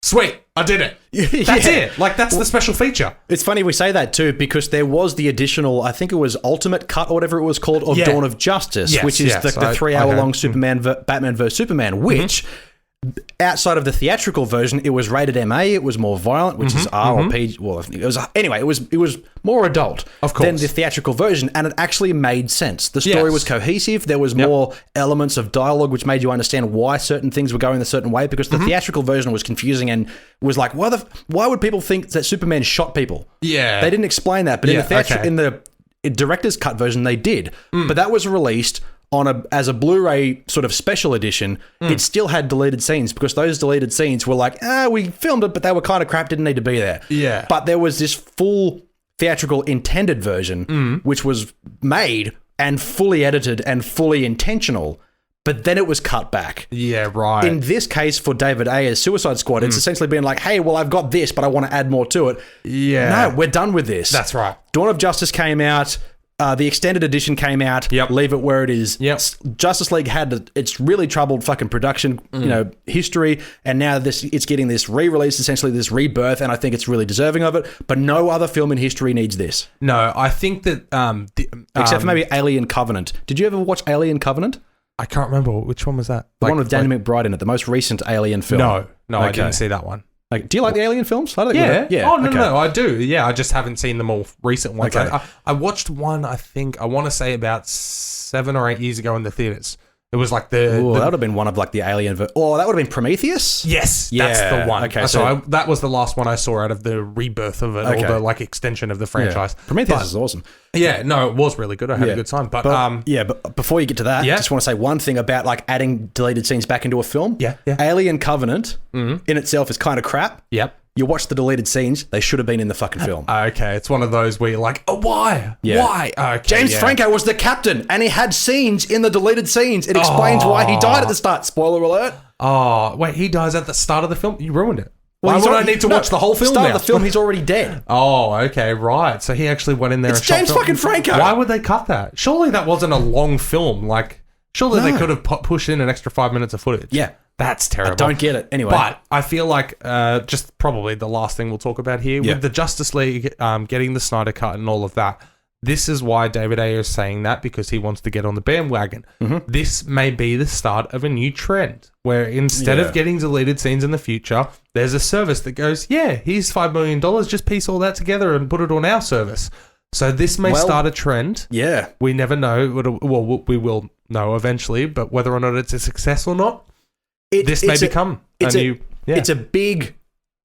B: sweet, I did it. That's it. Like, that's the special feature.
A: It's funny we say that too, because there was the additional, I think it was Ultimate Cut or whatever it was called, of Dawn of Justice, which is the 3-hour-long Batman vs. Superman, which... outside of the theatrical version, it was rated MA. It was more violent, which is R or PG. Well, it was anyway. It was more adult,
B: of course,
A: than the theatrical version, and it actually made sense. The story was cohesive. There was more elements of dialogue, which made you understand why certain things were going a certain way. Because the theatrical version was confusing and was like, why would people think that Superman shot people?
B: Yeah,
A: they didn't explain that, but in the director's cut version, they did. But that was released as a Blu-ray sort of special edition. It still had deleted scenes because those deleted scenes were like, we filmed it, but they were kind of crap, didn't need to be there.
B: Yeah.
A: But there was this full theatrical intended version, which was made and fully edited and fully intentional, but then it was cut back.
B: Yeah, right.
A: In this case, for David Ayer's Suicide Squad, it's essentially been like, hey, well, I've got this, but I want to add more to it.
B: Yeah.
A: No, we're done with this.
B: That's right.
A: Dawn of Justice came out. The extended edition came out.
B: Yep.
A: Leave it where it is.
B: Yep.
A: Justice League had its really troubled fucking production, history, and now it's getting this re-release, essentially this rebirth, and I think it's really deserving of it. But no other film in history needs this.
B: No, I think that
A: except for maybe Alien Covenant. Did you ever watch Alien Covenant?
B: I can't remember which one was that.
A: The one with Danny McBride in it, the most recent Alien film.
B: No, I didn't see that one.
A: Like, do you like the Alien films? I don't
B: think yeah. Oh, no, I do. Yeah, I just haven't seen the more recent ones.
A: Okay.
B: I watched one, I want to say about 7 or 8 years ago in the theaters. It was like that would
A: have been one of like the Alien... that would have been Prometheus?
B: Yes, that's the one.
A: Okay,
B: that was the last one I saw out of the rebirth of it, or the like extension of the franchise.
A: Yeah. Prometheus is awesome.
B: Yeah, no, it was really good. I had a good time. But
A: before you get to that, I just want to say one thing about like adding deleted scenes back into a film.
B: Yeah.
A: Alien Covenant in itself is kind of crap.
B: Yep.
A: You watch the deleted scenes, they should have been in the fucking film.
B: Okay, it's one of those where you're like, why?
A: Yeah.
B: Why? Okay,
A: James Franco was the captain, and he had scenes in the deleted scenes. It explains why he died at the start. Spoiler alert.
B: Oh, wait, he dies at the start of the film? You ruined it. Why would I need to watch the whole film
A: start
B: now?
A: of the film, he's already dead.
B: Oh, okay, right. So he actually went in there and
A: James fucking Franco.
B: Why would they cut that? Surely that wasn't a long film. Like, surely they could have pushed in an extra 5 minutes of footage.
A: Yeah.
B: That's terrible.
A: I don't get it. Anyway.
B: But I feel like just probably the last thing we'll talk about here, with the Justice League getting the Snyder Cut and all of that, this is why David Ayer is saying that, because he wants to get on the bandwagon. This may be the start of a new trend, where instead of getting deleted scenes in the future, there's a service that goes, here's $5 million, just piece all that together and put it on our service. So this may start a trend.
A: Yeah.
B: We never know. Well, we will know eventually, but whether or not it's a success or not, this may become a new...
A: It's a big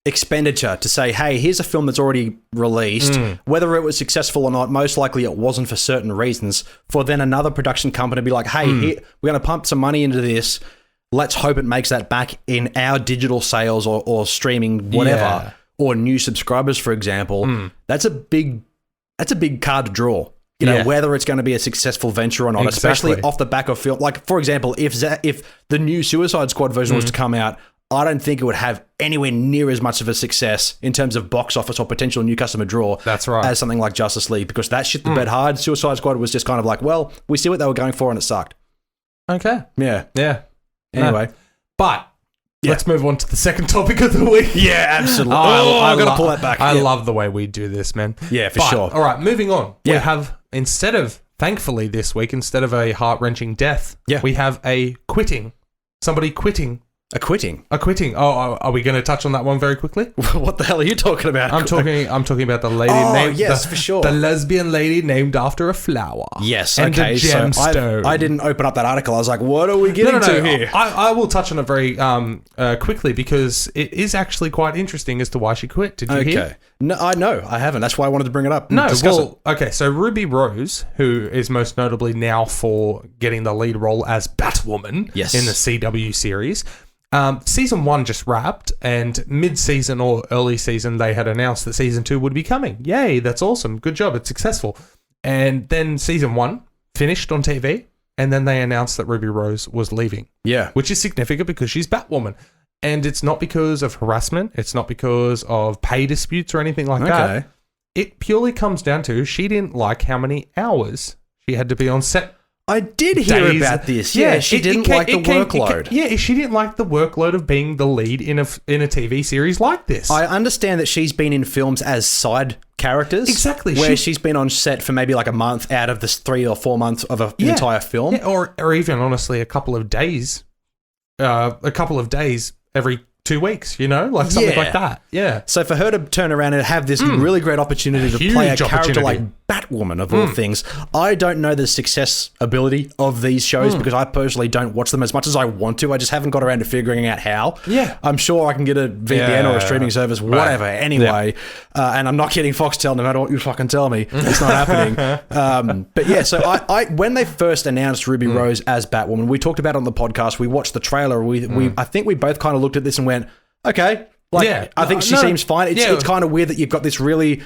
A: expenditure to say, hey, here's a film that's already released. Whether it was successful or not, most likely it wasn't for certain reasons. For then another production company to be like, hey, here, we're going to pump some money into this. Let's hope it makes that back in our digital sales or streaming, whatever, or new subscribers, for example. That's a big card to draw. You know, whether it's going to be a successful venture or not, especially off the back of film. Like, for example, if the new Suicide Squad version was to come out, I don't think it would have anywhere near as much of a success in terms of box office or potential new customer draw.
B: That's right.
A: As something like Justice League, because that shit the bed hard. Suicide Squad was just kind of like, well, we see what they were going for and it sucked.
B: Okay.
A: Yeah.
B: No.
A: Anyway.
B: But let's move on to the second topic of the week.
A: Yeah, absolutely. I've got to pull that back.
B: I love the way we do this, man.
A: Yeah, for sure.
B: All right, moving on. We have, thankfully this week, instead of a heart-wrenching death, we have a quitting. Somebody quitting.
A: A quitting.
B: Oh, are we going to touch on that one very quickly?
A: What the hell are you talking about?
B: I'm talking about the lady named...
A: yes, for sure.
B: The lesbian lady named after a flower.
A: Yes,
B: and
A: okay.
B: a gemstone.
A: So I didn't open up that article. I was like, what are we getting to here?
B: I will touch on it very quickly, because it is actually quite interesting as to why she quit. Did you hear?
A: No, I haven't. That's why I wanted to bring it up.
B: Okay, so Ruby Rose, who is most notably now for getting the lead role as Batwoman in the CW series, Season 1 just wrapped, and mid-season or early season, they had announced that season 2 would be coming. Yay, that's awesome. Good job. It's successful. And then season 1 finished on TV, and then they announced that Ruby Rose was leaving.
A: Yeah.
B: Which is significant because she's Batwoman. And it's not because of harassment. It's not because of pay disputes or anything like that. It purely comes down to she didn't like how many hours she had to be on set.
A: I did hear about this. Yeah, she didn't like the workload.
B: She didn't like the workload of being the lead in a TV series like this.
A: I understand that she's been in films as side characters.
B: Exactly.
A: Where she's been on set for maybe like a month out of this 3 or 4 months of an entire film.
B: Yeah, or even, honestly, a couple of days. Every 2 weeks, like something like that. Yeah.
A: So for her to turn around and have this really great opportunity to play a character like Batwoman of all things, I don't know the success ability of these shows because I personally don't watch them as much as I want to. I just haven't got around to figuring out how.
B: Yeah.
A: I'm sure I can get a VPN or a streaming service, whatever. Anyway, and I'm not getting Foxtel no matter what you fucking tell me. It's not happening. But yeah, so I when they first announced Ruby Rose as Batwoman, we talked about it on the podcast. We watched the trailer. I think we both kind of looked at this and went, okay. I think she seems fine. It's kind of weird that you've got this really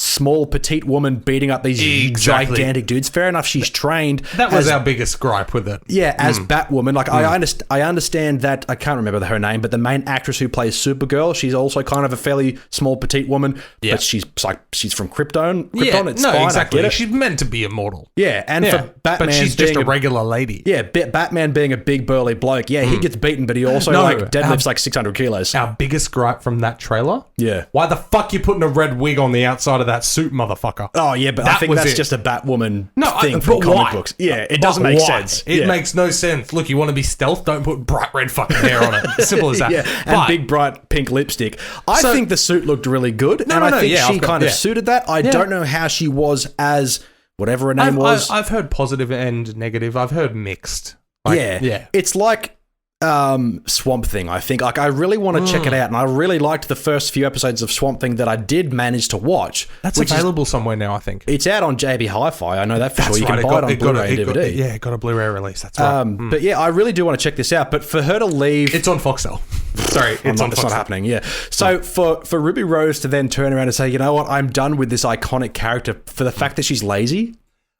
A: small, petite woman beating up these gigantic dudes. Fair enough, she's trained.
B: That was our biggest gripe with it.
A: Yeah, as Batwoman. I understand that, I can't remember her name, but the main actress who plays Supergirl, she's also kind of a fairly small, petite woman, but she's from Krypton. It's fine,
B: exactly.
A: I get it.
B: She's meant to be immortal.
A: Yeah, and for Batman,
B: but she's just a regular lady.
A: Yeah, Batman being a big, burly bloke, he gets beaten, but he also deadlifts like 600 kilos.
B: Our biggest gripe from that trailer?
A: Yeah.
B: Why the fuck you putting a red wig on the outside of that suit, motherfucker?
A: Oh, yeah, but I think that's just a Batwoman thing from comic books. Yeah, it doesn't make sense.
B: It makes no sense. Look, you want to be stealth? Don't put bright red fucking hair on it. Simple as that.
A: And big, bright pink lipstick. I think the suit looked really good, I think she kind of suited that. I don't know how she was as whatever her name was.
B: I've heard positive and negative. I've heard mixed.
A: It's like Swamp Thing, I think. I really want to check it out, and I really liked the first few episodes of Swamp Thing that I did manage to watch.
B: That's available somewhere now, I think.
A: It's out on JB Hi-Fi. I know that for sure. You can buy it on Blu-ray and DVD.
B: It got a Blu-ray release. That's right.
A: But yeah, I really do want to check this out. But for her to leave,
B: it's on Foxtel. Sorry, it's
A: not happening. Yeah. So for Ruby Rose to then turn around and say, you know what, I'm done with this iconic character for the fact that she's lazy.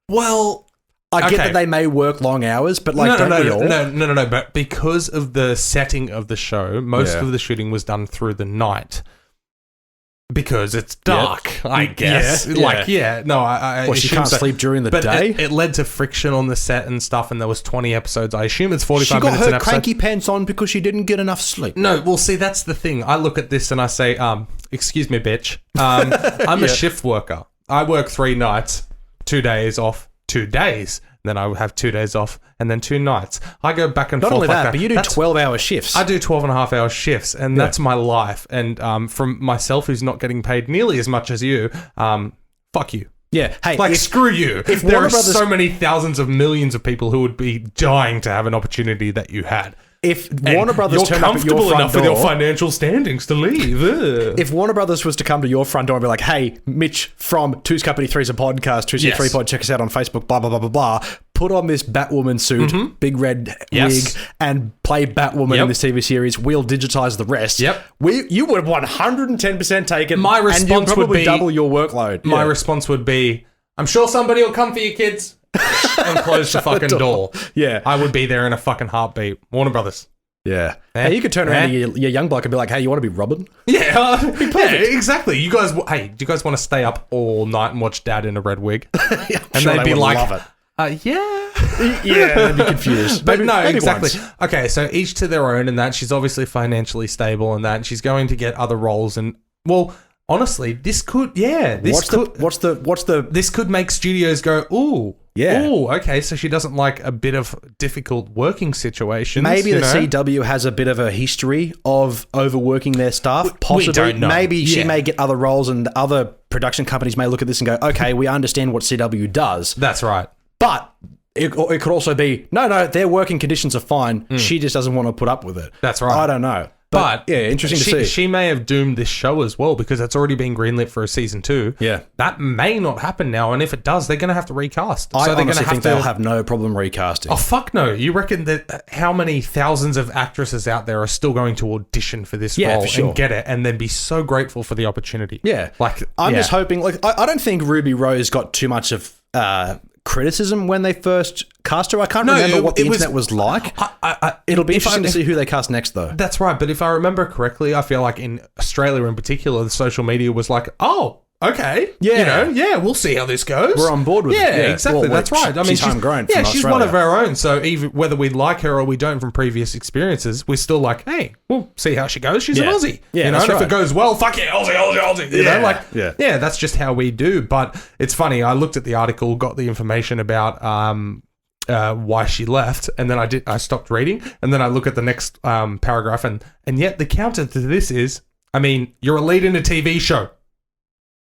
B: Well,
A: I get that they may work long hours, but don't we all?
B: No. But because of the setting of the show, most of the shooting was done through the night. Because it's dark, I guess.
A: She can't sleep during the day?
B: It led to friction on the set and stuff, and there was 20 episodes. I assume it's 45 minutes an episode.
A: She got her cranky pants on because she didn't get enough sleep.
B: No, well, see, that's the thing. I look at this and I say, excuse me, bitch. I'm a shift worker. I work 3 nights, 2 days off, 2 days. Then I would have 2 days off and then 2 nights. I go back and forth.
A: Not only that, but you do 12-hour shifts.
B: I do 12.5-hour shifts, and that's my life. And from myself, who's not getting paid nearly as much as you, fuck you.
A: Yeah. Hey,
B: screw you. If there are so many thousands of millions of people who would be dying to have an opportunity that you had.
A: If Warner Brothers turned up at your front door,
B: enough with your financial standings to leave.
A: If Warner Brothers was to come to your front door and be like, "Hey, Mitch from Two's Company, Three's a Podcast, 2C3 Pod, check us out on Facebook, blah blah blah blah blah. Put on this Batwoman suit, big red wig, and play Batwoman in this TV series. We'll digitize the rest.
B: Yep.
A: You would 110% take it.
B: My response
A: and you'd probably
B: would be
A: double your workload.
B: My response would be, "I'm sure somebody will come for you, kids." And close the fucking door.
A: Yeah.
B: I would be there in a fucking heartbeat. Warner Brothers.
A: Yeah. Hey, you could turn around to your young bloke and be like, "Hey, you want to be Robin?"
B: Yeah. Exactly. You guys, hey, do you guys want to stay up all night and watch Dad in a red wig? And
A: sure
B: they'd be like,
A: love it.
B: Yeah.
A: They'd be confused.
B: But no, exactly. Okay, so each to their own, and that she's obviously financially stable, and that she's going to get other roles, and well, honestly, this could, this could make studios go, ooh.
A: Yeah.
B: Oh, okay. So she doesn't like a bit of difficult working situations.
A: Maybe the CW has a bit of a history of overworking their staff. Possibly. We don't know. Maybe she may get other roles, and other production companies may look at this and go, "Okay, we understand what CW does."
B: That's right.
A: But it could also be, no, their working conditions are fine. She just doesn't want to put up with it.
B: That's right.
A: I don't know.
B: But
A: yeah, interesting to see.
B: She may have doomed this show as well because it's already been greenlit for a season 2.
A: Yeah.
B: That may not happen now, and if it does, they're going to have to recast.
A: I
B: they're
A: honestly think they'll have no problem recasting.
B: Oh, fuck no. You reckon that how many thousands of actresses out there are still going to audition for this role and get it and then be so grateful for the opportunity?
A: Yeah. I'm just hoping, I don't think Ruby Rose got too much of criticism when they first cast her. I can't remember what the internet was like. It'll be interesting to see who they cast next, though.
B: That's right. But if I remember correctly, I feel like in Australia in particular, the social media was like, oh, okay.
A: Yeah.
B: We'll see how this goes.
A: We're on board with it.
B: Yeah, exactly.
A: Well,
B: that's right. I mean,
A: she's homegrown from
B: she's
A: Australia.
B: one of our own. So even whether we like her or we don't from previous experiences, we're still like, hey, we'll see how she goes. She's an Aussie.
A: Yeah,
B: and if it goes well, fuck yeah, Aussie. You know, that's just how we do. But it's funny. I looked at the article, got the information about why she left, and then I stopped reading, and then I look at the next paragraph, and yet the counter to this is, I mean, you're a lead in a TV show.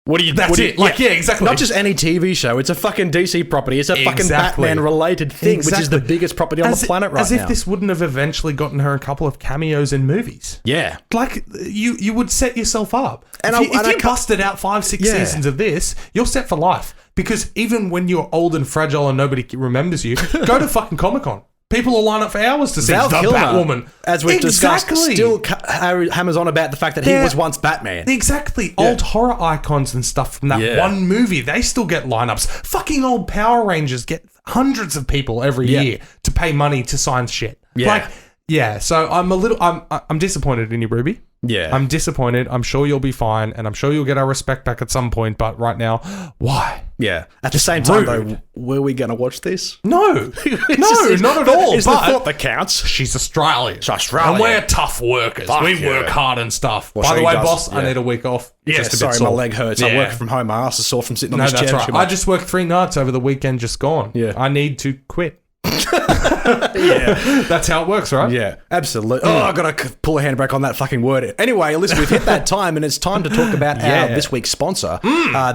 B: That's it. Exactly.
A: Not just any TV show. It's a fucking DC property. It's a fucking Batman-related thing, which is the biggest property on the planet right now.
B: As if this wouldn't have eventually gotten her a couple of cameos in movies.
A: Yeah.
B: Like, you would set yourself up. If you busted out 5-6 seasons of this, you're set for life. Because even when you're old and fragile and nobody remembers you, go to fucking Comic-Con. People will line up for hours to see the Batwoman.
A: As we've discussed, still hammers on about the fact that he was once Batman.
B: Exactly. Old horror icons and stuff from that one movie, they still get lineups. Fucking old Power Rangers get hundreds of people every year to pay money to sign shit. Yeah. So I'm disappointed in you, Ruby.
A: Yeah.
B: I'm disappointed. I'm sure you'll be fine, and I'm sure you'll get our respect back at some point, but right now, why?
A: Yeah. At the same time, though, were we going to watch this?
B: No. Not at all.
A: It's the thought that counts.
B: She's Australian.
A: Australian.
B: And we're tough workers. We work hard and stuff. By the way, boss, I need a week off.
A: Just a bit sore. My leg hurts. I work from home. My ass is sore from sitting on this chair.
B: That's right. I just worked 3 nights over the weekend just gone.
A: Yeah.
B: I need to quit. That's how it works, right?
A: Yeah, absolutely. Oh, I've got to pull a handbrake on that fucking word. Anyway, listen, we've hit that time, and it's time to talk about our this week's sponsor.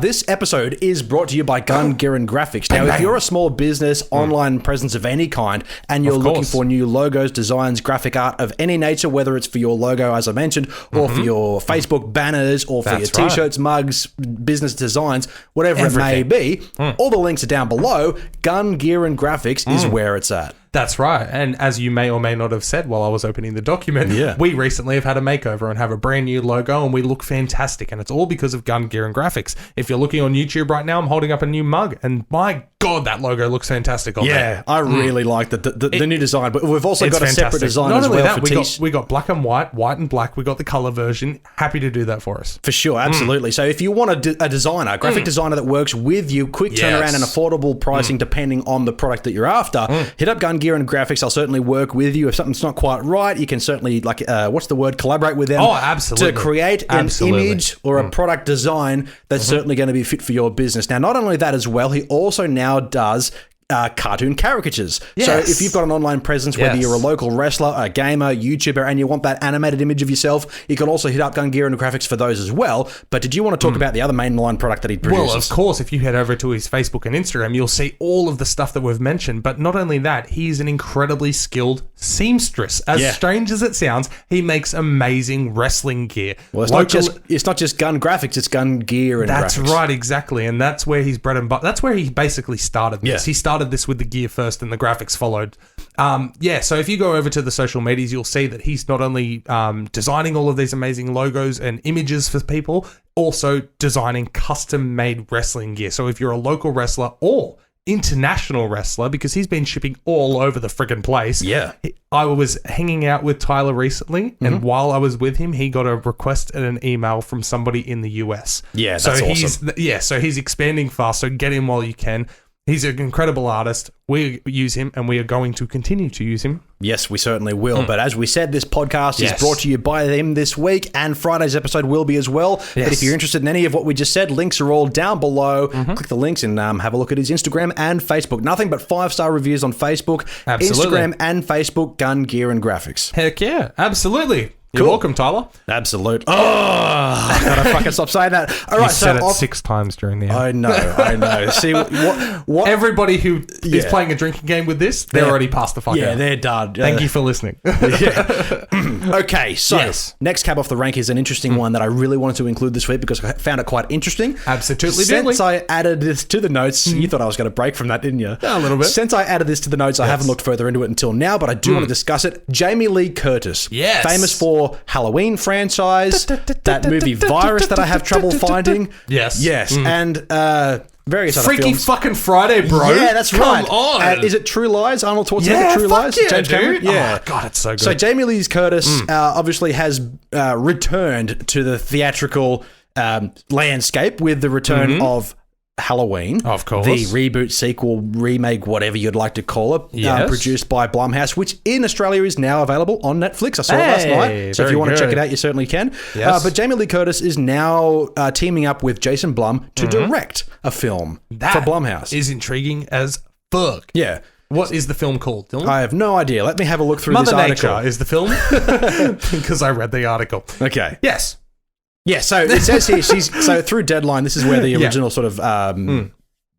A: This episode is brought to you by Gun Gear and Graphics. Now, if you're a small business, online presence of any kind, and you're looking for new logos, designs, graphic art of any nature, whether it's for your logo, as I mentioned, or for your Facebook banners, or for your t-shirts, mugs, business designs, whatever it may be, all the links are down below. Gun Gear and Graphics is where it's at.
B: That's right. And as you may or may not have said while I was opening the document, we recently have had a makeover and have a brand new logo, and we look fantastic. And it's all because of Gun Gear and Graphics. If you're looking on YouTube right now, I'm holding up a new mug, and my God, that logo looks fantastic on there.
A: I really like the new design, but we've also got a separate design
B: Not
A: as
B: only
A: well.
B: That, we got black and white and black. We got the color version. Happy to do that for us.
A: For sure, absolutely. So if you want a designer, a graphic designer that works with you, quick turnaround and affordable pricing depending on the product that you're after, hit up Gun Gear and Graphics. I'll certainly work with you. If something's not quite right, you can certainly, collaborate with them.
B: Oh, absolutely.
A: To create an image or a product design that's certainly going to be fit for your business. Now, not only that as well, he also now does cartoon caricatures.
B: Yes.
A: So if you've got an online presence, whether you're a local wrestler, a gamer, YouTuber, and you want that animated image of yourself, you can also hit up Gun Gear and Graphics for those as well. But did you want to talk about the other mainline product that he produces?
B: Well, of course, if you head over to his Facebook and Instagram, you'll see all of the stuff that we've mentioned. But not only that, he's an incredibly skilled seamstress. As strange as it sounds, he makes amazing wrestling gear.
A: Well, it's not just Gun Graphics, it's Gun Gear and Graphics.
B: That's right, exactly. And that's where his bread and butter, that's where he basically started this. He started this with the gear first and the graphics followed. So if you go over to the social medias, you'll see that he's not only designing all of these amazing logos and images for people, also designing custom-made wrestling gear. So if you're a local wrestler or international wrestler, because he's been shipping all over the friggin' place.
A: Yeah.
B: I was hanging out with Tyler recently, and while I was with him, he got a request and an email from somebody in the US.
A: Yeah, that's awesome.
B: So he's expanding fast, so get him while you can. He's an incredible artist. We use him, and we are going to continue to use him.
A: Yes, we certainly will. But as we said, this podcast is brought to you by them this week, and Friday's episode will be as well. Yes. But if you're interested in any of what we just said, links are all down below. Click the links and have a look at his Instagram and Facebook. Nothing but 5-star reviews on Facebook, Instagram and Facebook, Gun Gear and Graphics.
B: Heck yeah, absolutely. You're welcome, Tyler.
A: Absolute. Oh, I gotta fucking stop saying that. All right,
B: you said it 6 times during the hour.
A: I know. See, what?
B: Everybody who is playing a drinking game with this, they're already past the fuck out.
A: Yeah, they're done.
B: Thank you for listening.
A: Okay, so next cab off the rank is an interesting one that I really wanted to include this week because I found it quite interesting.
B: Absolutely.
A: Since I added this to the notes, you thought I was going to break from that, didn't you?
B: Yeah, a little bit.
A: Since I added this to the notes, I haven't looked further into it until now, but I do want to discuss it. Jamie Lee Curtis.
B: Yes.
A: Famous for Halloween franchise, that movie Virus that I have trouble finding.
B: Yes.
A: And various other
B: Freaky
A: films.
B: fucking Friday, bro.
A: Yeah, that's right.
B: Come on.
A: Is it True Lies? Arnold Schwarzenegger, True Lies?
B: Yeah,
A: James Cameron?
B: dude.
A: Yeah.
B: Oh, God, it's so good.
A: So Jamie Lee Curtis obviously has returned to the theatrical landscape with the return of Halloween.
B: Of course.
A: The reboot, sequel, remake, whatever you'd like to call it,
B: Yes.
A: produced by Blumhouse, which in Australia is now available on Netflix. I saw it last night. So if
B: very
A: you want to check
B: good.
A: it out, you certainly can.
B: Yes.
A: But Jamie Lee Curtis is now teaming up with Jason Blum to direct a film for Blumhouse.
B: Is intriguing as fuck.
A: Yeah.
B: What is the film called, Dylan?
A: I have no idea. Let me have a look through
B: Mother
A: this article.
B: Nature is the film because I read the article.
A: Okay.
B: Yes.
A: Yeah, so it says here, so through Deadline, this is where the original sort of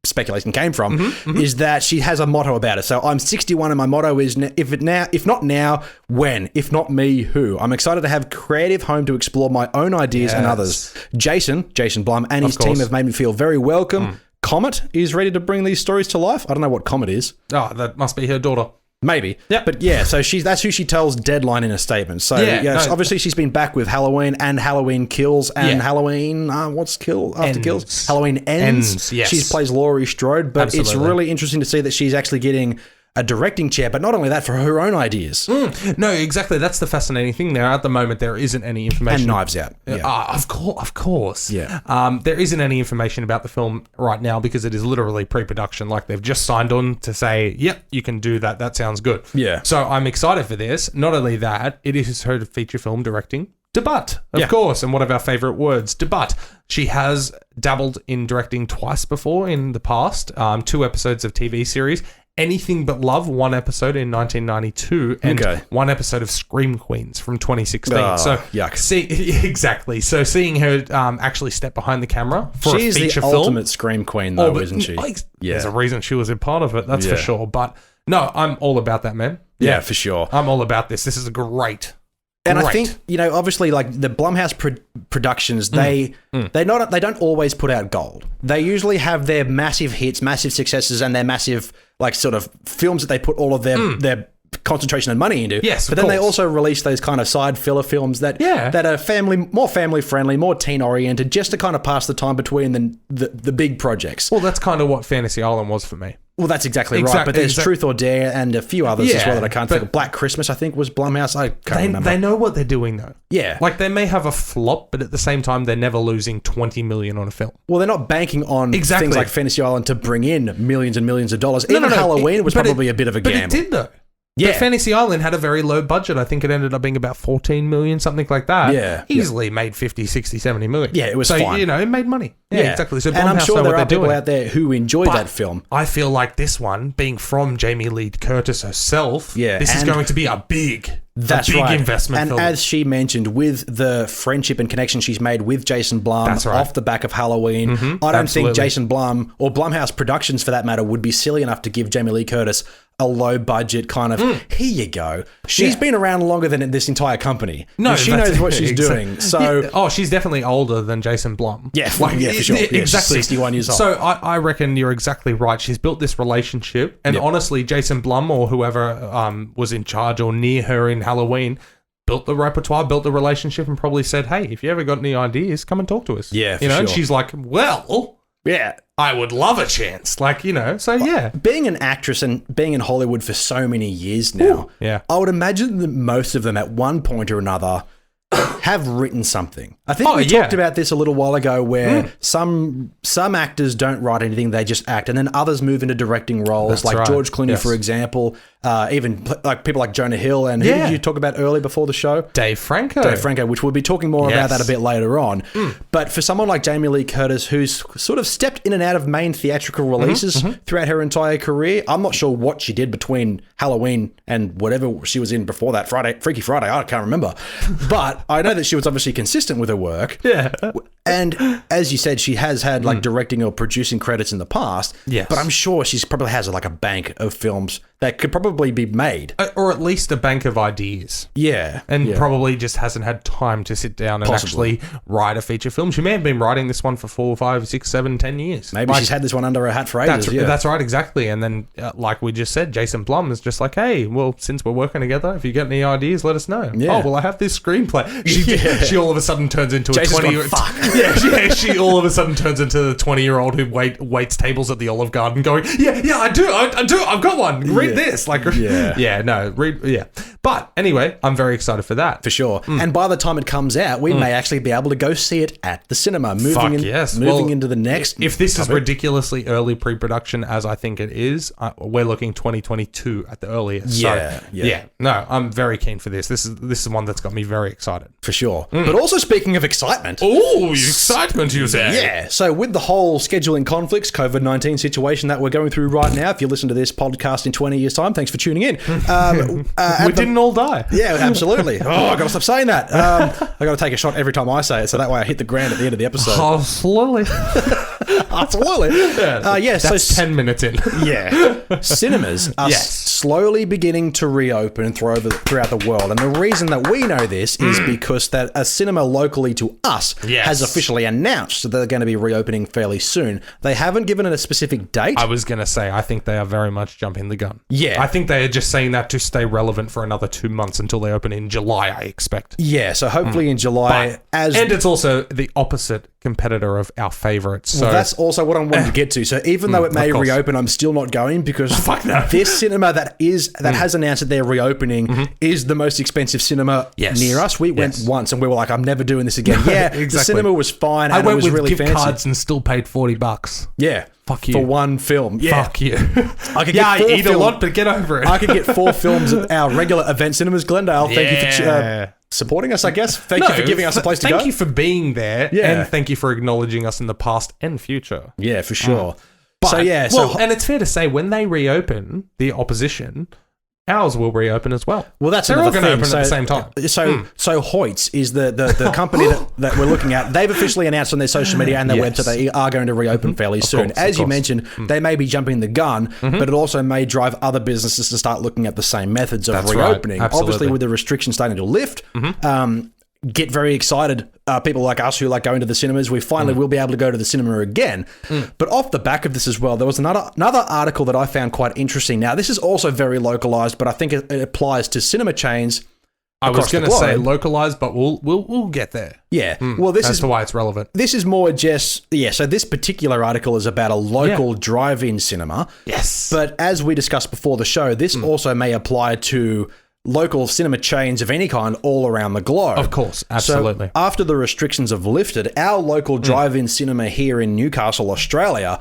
A: speculation came from, is that she has a motto about it. So I'm 61 and my motto is, if not now, when? If not me, who? I'm excited to have creative home to explore my own ideas and others. Jason Blum, and his team have made me feel very welcome. Comet is ready to bring these stories to life. I don't know what Comet is.
B: Oh, that must be her daughter.
A: Maybe.
B: Yeah.
A: But yeah, so that's who she tells Deadline in a statement. So so obviously she's been back with Halloween and Halloween Kills and Halloween, what's Kill after Kills? Halloween Ends.
B: Yes.
A: She plays Laurie Strode, but it's
B: Absolutely.
A: really interesting to see that she's actually getting a directing chair, but not only that, for her own ideas.
B: No, exactly. That's the fascinating thing there. At the moment, there isn't any information.
A: And Knives Out. Yeah.
B: Of course.
A: Yeah.
B: There isn't any information about the film right now because it is literally pre-production. Like they've just signed on to say, yep, you can do that. That sounds good.
A: Yeah.
B: So I'm excited for this. Not only that, it is her feature film directing debut, of course. And one of our favorite words, debut. She has dabbled in directing twice before in the past, 2 episodes of TV series. Anything But Love, 1 episode in 1992, and 1 episode of Scream Queens from 2016. So,
A: yuck.
B: Exactly. So, seeing her actually step behind the camera for a feature film.
A: She's the ultimate Scream Queen, though, isn't she?
B: There's a reason she was a part of it, that's for sure. But no, I'm all about that, man.
A: Yeah, for sure.
B: I'm all about this. This is great.
A: And I think, obviously, like the Blumhouse productions, they don't always put out gold. They usually have their massive hits, massive successes, and their massive sort of films that they put all of their concentration and money into.
B: Yes,
A: but then they also release those kind of side filler films that are more family friendly, more teen oriented, just to kind of pass the time between the big projects.
B: Well, that's kind of what Fantasy Island was for me.
A: Well, that's exactly right. But there's Truth or Dare and a few others as well that I can't think of. Black Christmas, I think, was Blumhouse. I can't remember.
B: They know what they're doing, though.
A: Yeah.
B: Like, they may have a flop, but at the same time, they're never losing $20 million on a film.
A: Well, they're not banking on things like Fantasy Island to bring in millions and millions of dollars. Even Halloween was probably a bit of a gamble.
B: But it did, though.
A: Yeah.
B: But Fantasy Island had a very low budget. I think it ended up being about 14 million, something like that.
A: Yeah.
B: Easily made 50, 60, 70 million.
A: Yeah, it was fine.
B: So, it made money. Yeah, exactly. So
A: and I'm
B: Blumhouse
A: sure
B: know
A: there
B: what
A: are
B: they're
A: people
B: doing.
A: out there who enjoy that film.
B: I feel like this one, being from Jamie Lee Curtis herself, this is going to be a big investment
A: and
B: film.
A: as she mentioned, with the friendship and connection she's made with Jason Blum off the back of Halloween, I don't think Jason Blum, or Blumhouse Productions for that matter, would be silly enough to give Jamie Lee Curtis a low budget kind of, here you go. She's been around longer than this entire company. No, she knows what she's doing. So,
B: she's definitely older than Jason Blum.
A: Yeah, for sure.
B: Exactly.
A: 61 years old.
B: So I reckon you're exactly right. She's built this relationship, and honestly, Jason Blum or whoever was in charge or near her in Halloween built the repertoire, built the relationship, and probably said, "Hey, if you ever got any ideas, come and talk to us."
A: Yeah,
B: And she's like, "Well,
A: yeah,
B: I would love a chance." So
A: being an actress and being in Hollywood for so many years now, I would imagine that most of them at one point or another have written something. I think we talked about this a little while ago where some actors don't write anything, they just act, and then others move into directing roles. George Clooney, for example, even like people like Jonah Hill and who did you talk about earlier before the show?
B: Dave Franco,
A: which we'll be talking more about that a bit later on. But for someone like Jamie Lee Curtis, who's sort of stepped in and out of main theatrical releases throughout her entire career, I'm not sure what she did between Halloween and whatever she was in before that, Freaky Friday, I can't remember. But I know that she was obviously consistent with her work.
B: Yeah.
A: And as you said, she has had like directing or producing credits in the past.
B: Yes.
A: But I'm sure she's probably has like a bank of films that could probably be made.
B: Or at least a bank of ideas.
A: Yeah.
B: And probably just hasn't had time to sit down and actually write a feature film. She may have been writing this one for 4, 5, 6, 7, 10 years.
A: Maybe she's had this one under her hat for ages.
B: That's right, exactly. And then, like we just said, Jason Blum is just like, hey, well, since we're working together, if you get any ideas, let us know. Yeah. Oh, well, I have this screenplay. She all of a sudden turns into
A: Jason's
B: a 20-year-old. She all of a sudden turns into the 20-year-old who waits tables at the Olive Garden going, I do, I've got one. Read this. Like, But anyway, I'm very excited for that.
A: For sure. And by the time it comes out, we may actually be able to go see it at the cinema. Moving into the next.
B: If this is ridiculously early pre-production, as I think it is, we're looking 2022 at the earliest. No, I'm very keen for this. This is one that's got me very excited.
A: For sure. But also speaking of excitement.
B: Oh, excitement, you say.
A: Yeah. So with the whole scheduling conflicts, COVID-19 situation that we're going through right now, if you listen to this podcast in 20 years' time, thanks for tuning in.
B: We didn't all die.
A: Yeah, absolutely. Oh, I got to stop saying that. I got to take a shot every time I say it, so that way I hit the ground at the end of the episode.
B: Oh, slowly.
A: Absolutely.
B: That's 10 minutes in.
A: Cinemas are slowly beginning to reopen throughout the world. And the reason that we know this is because that a cinema locally to us has officially announced that they're going to be reopening fairly soon. They haven't given it a specific date.
B: I was going to say, I think they are very much jumping the gun.
A: Yeah.
B: I think they are just saying that to stay relevant for another 2 months until they open in July, I expect.
A: Yeah, so hopefully in July. And
B: it's also the opposite competitor of our favourites. So
A: that's also what I wanted to get to. So even though it may reopen, I'm still not going because this cinema that has announced that they're reopening is the most expensive cinema near us. We went once and we were like, I'm never doing this again. Yeah, exactly. The cinema was fine.
B: I went
A: it was
B: with
A: really
B: gift
A: fancy.
B: cards and still paid $40.
A: Yeah.
B: Fuck you.
A: For one film. Yeah.
B: Fuck you.
A: I could get four
B: eat a lot, but get over it.
A: I could get 4 films at our regular event cinemas. Glendale, thank you for supporting us, I guess. Thank you for giving us a place to go.
B: Thank you for being there. Yeah. And thank you for acknowledging us in the past and future.
A: Yeah, for sure.
B: And it's fair to say when they reopen, the opposition, ours will reopen as well.
A: Well, that's
B: they're all
A: going
B: to open at the same time.
A: So Hoyts is the company that we're looking at. They've officially announced on their social media and their website they are going to reopen fairly soon. As you mentioned, they may be jumping the gun, but it also may drive other businesses to start looking at the same methods of reopening.
B: Right.
A: Obviously, with the restrictions starting to lift, get very excited. People like us who like going to the cinemas, we finally will be able to go to the cinema again. But off the back of this as well, there was another article that I found quite interesting. Now, this is also very localized, but I think it applies to cinema chains.
B: I was going to say localized, but we'll get there.
A: Yeah. Well, that's
B: why it's relevant.
A: This is more just so this particular article is about a local drive-in cinema.
B: Yes.
A: But as we discussed before the show, this also may apply to local cinema chains of any kind all around the globe.
B: Of course, absolutely.
A: So after the restrictions have lifted, our local drive-in cinema here in Newcastle, Australia,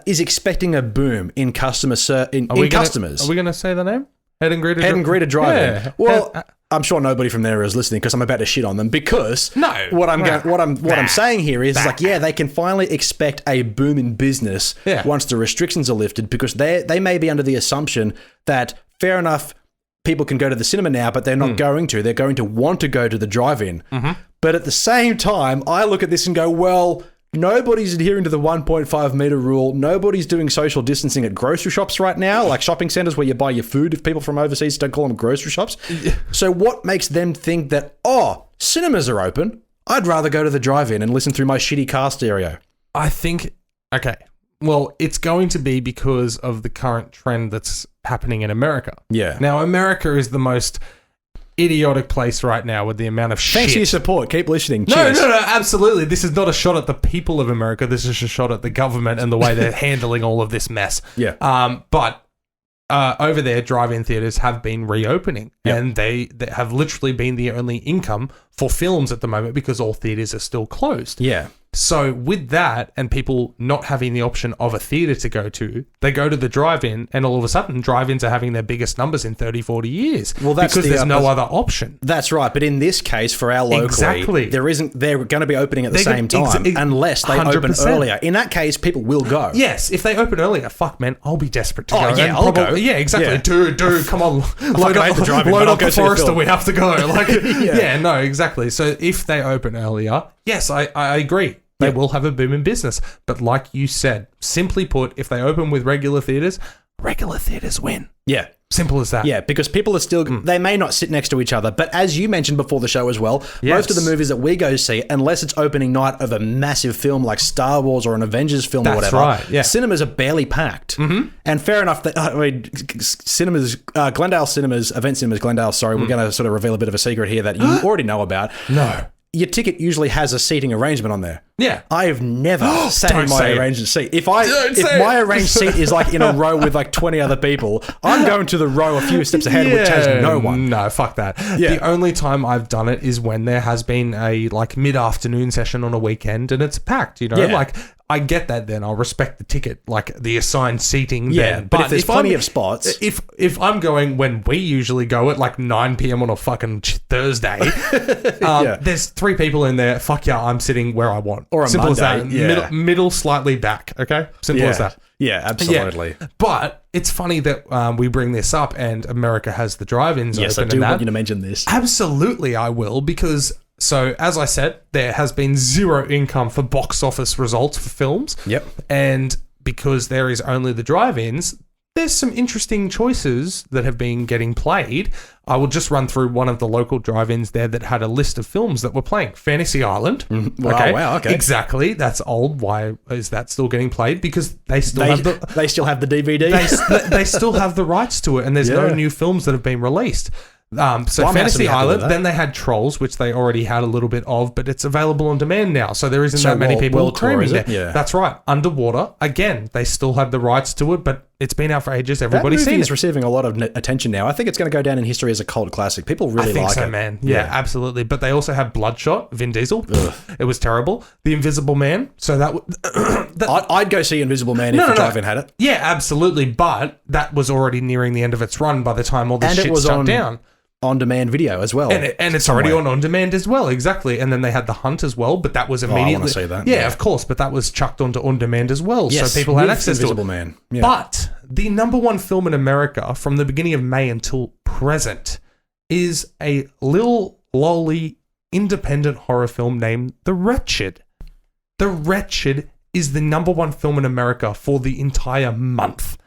A: is expecting a boom in customers. Are we going
B: to say the name? Head and Greeter
A: Drive-In.
B: Yeah.
A: Well, I'm sure nobody from there is listening because I'm about to shit on them because what I'm saying here is they can finally expect a boom in business once the restrictions are lifted because they may be under the assumption that fair enough, people can go to the cinema now, but they're not going to. They're going to want to go to the drive-in. But at the same time, I look at this and go, well, nobody's adhering to the 1.5 meter rule. Nobody's doing social distancing at grocery shops right now, like shopping centers where you buy your food if people from overseas don't call them grocery shops. So what makes them think that, cinemas are open, I'd rather go to the drive-in and listen through my shitty car stereo?
B: I think, well, it's going to be because of the current trend that's happening in America.
A: Yeah.
B: Now, America is the most idiotic place right now with the amount of shit.
A: Thanks for your support. Keep listening.
B: No, absolutely. This is not a shot at the people of America. This is a shot at the government and the way they're handling all of this mess.
A: Yeah.
B: But over there, drive-in theaters have been reopening, and they have literally been the only income for films at the moment because all theaters are still closed.
A: Yeah.
B: So with that and people not having the option of a theatre to go to, they go to the drive-in and all of a sudden drive-ins are having their biggest numbers in 30, 40 years.
A: Well, that's
B: because there's no other option.
A: That's right. But in this case, for our locally, they're going to be opening at the same time unless they 100%. Open earlier. In that case, people will go.
B: Yes, if they open earlier, fuck, man, I'll be desperate to go.
A: Yeah, I'll go.
B: Yeah, exactly. Yeah. Dude, come on.
A: Load up
B: the Forester, we have to go. Like, yeah, no, exactly. So if they open earlier, yes, I agree. They will have a boom in business. But like you said, simply put, if they open with regular theatres win.
A: Yeah.
B: Simple as that.
A: Yeah, because people are still, they may not sit next to each other, but as you mentioned before the show as well, most of the movies that we go see, unless it's opening night of a massive film like Star Wars or an Avengers film or whatever,
B: right, yeah.
A: cinemas are barely packed. Mm-hmm. And fair enough, cinemas, Glendale Cinemas, Event Cinemas Glendale, sorry, we're going to sort of reveal a bit of a secret here that you already know about.
B: No.
A: Your ticket usually has a seating arrangement on there.
B: Yeah.
A: I have never sat in my arranged seat. If my arranged seat is like in a row with like 20 other people, I'm going to the row a few steps ahead, which has no one.
B: No, fuck that. Yeah. The only time I've done it is when there has been a like mid-afternoon session on a weekend and it's packed, you know?
A: Yeah.
B: Like, I get that then. I'll respect the ticket, like the assigned seating then.
A: But if there's plenty of spots.
B: If I'm going when we usually go at like 9 p.m. on a fucking Thursday, there's 3 people in there, fuck yeah, I'm sitting where I want.
A: Or a
B: Simple
A: Monday.
B: As that. Middle slightly back, okay? Simple as that.
A: Yeah, absolutely.
B: Yeah. But it's funny that we bring this up and America has the drive-ins
A: open. Yes, I do want you to mention this.
B: Absolutely, I will, because... So, as I said, there has been zero income for box office results for films.
A: Yep.
B: And because there is only the drive-ins, there's some interesting choices that have been getting played. I will just run through one of the local drive-ins there that had a list of films that were playing. Fantasy Island.
A: Wow, okay.
B: Exactly. That's old. Why is that still getting played? Because they still have the
A: DVD.
B: They still have the rights to it, and there's no new films that have been released. So Fantasy Island, then they had Trolls, which they already had a little bit of, but it's available on demand now, so there isn't that many people cramming there.
A: Yeah.
B: That's right. Underwater, again, they still have the rights to it, but it's been out for ages. Everybody's seen it.
A: It's receiving a lot of attention now. I think it's going to go down in history as a cult classic. People really like it. I think
B: so, man. Yeah, absolutely. But they also have Bloodshot, Vin Diesel. Ugh. It was terrible. The Invisible Man. So
A: I'd go see Invisible Man if the drive-in had it.
B: Yeah, absolutely. But that was already nearing the end of its run by the time all this shit shut down.
A: On-demand video as well.
B: And it's already on-demand as well, exactly. And then they had The Hunt as well, but that was immediately...
A: I want to see that.
B: Yeah, of course, but that was chucked onto on-demand as well, so people had access to it.
A: Invisible Man. Yeah.
B: But the number one film in America from the beginning of May until present is a little lolly independent horror film named The Wretched. The Wretched is the number one film in America for the entire month.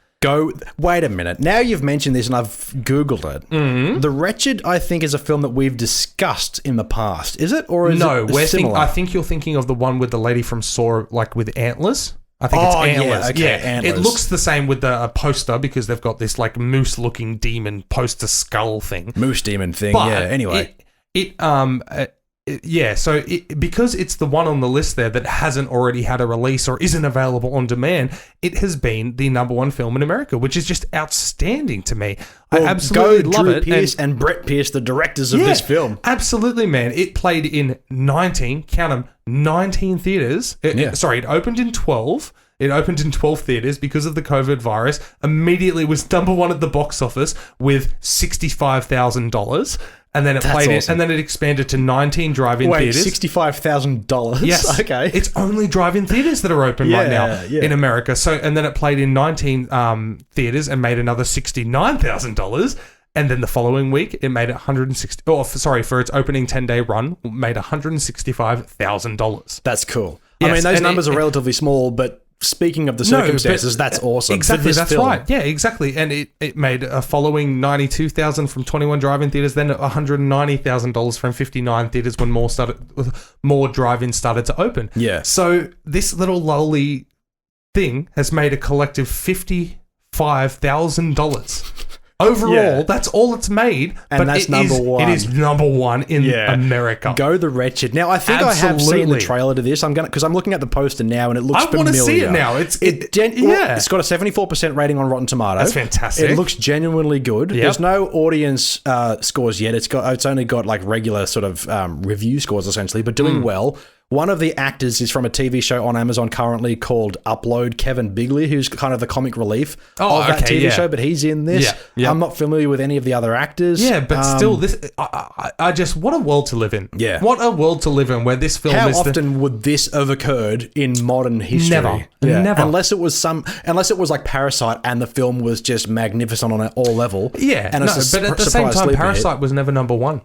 A: Wait a minute. Now you've mentioned this and I've Googled it. Mm-hmm. The Wretched, I think, is a film that we've discussed in the past. Is it? Or is it similar?
B: I think you're thinking of the one with the lady from Saw, like with antlers. I think it's antlers.
A: Yeah, antlers.
B: It looks the same with the poster because they've got this like moose-looking demon poster skull thing.
A: Moose demon thing, anyway.
B: Because it's the one on the list there that hasn't already had a release or isn't available on demand, it has been the number one film in America, which is just outstanding to me. I absolutely love it.
A: Drew Pearce and Brett Pearce, the directors of this film.
B: Absolutely, man. It played in 19 theaters. It opened in 12. It opened in 12 theaters because of the COVID virus. Immediately was number one at the box office with $65,000. And then and then it expanded to 19 drive-in theaters.
A: $65,000?
B: Yes.
A: Okay.
B: It's only drive-in theaters that are open right now in America. So, and then it played in 19 theaters and made another $69,000. And then the following week, it made for its opening 10-day run, made $165,000.
A: That's cool. Yes, I mean, those numbers are relatively small, but speaking of the circumstances, that's awesome.
B: Exactly, that's right. Yeah, exactly. And it made a following $92,000 from 21 drive-in theaters, then $190,000 from 59 theaters when more drive-ins started to open.
A: Yeah.
B: So this little lowly thing has made a collective $55,000. Overall, that's all it's made,
A: and that's number one.
B: It is number one in America.
A: Go The Wretched. Now, I think I have seen the trailer to this. Because I'm looking at the poster now, and it looks familiar. I want to see
B: it now. It's
A: got a 74% rating on Rotten Tomatoes.
B: That's fantastic.
A: It looks genuinely good. Yep. There's no audience scores yet. It's only got like regular sort of review scores essentially, but doing well. One of the actors is from a TV show on Amazon currently called Upload, Kevin Bigley, who's kind of the comic relief of that TV show, but he's in this. Yeah. I'm not familiar with any of the other actors.
B: Yeah, but still, this I just, what a world to live in.
A: Yeah.
B: What a world to live in where this film
A: How
B: is...
A: often would this have occurred in modern history?
B: Never. Never.
A: Unless it was like Parasite and the film was just magnificent on all level.
B: Yeah,
A: and
B: but at the same time, Parasite was never number one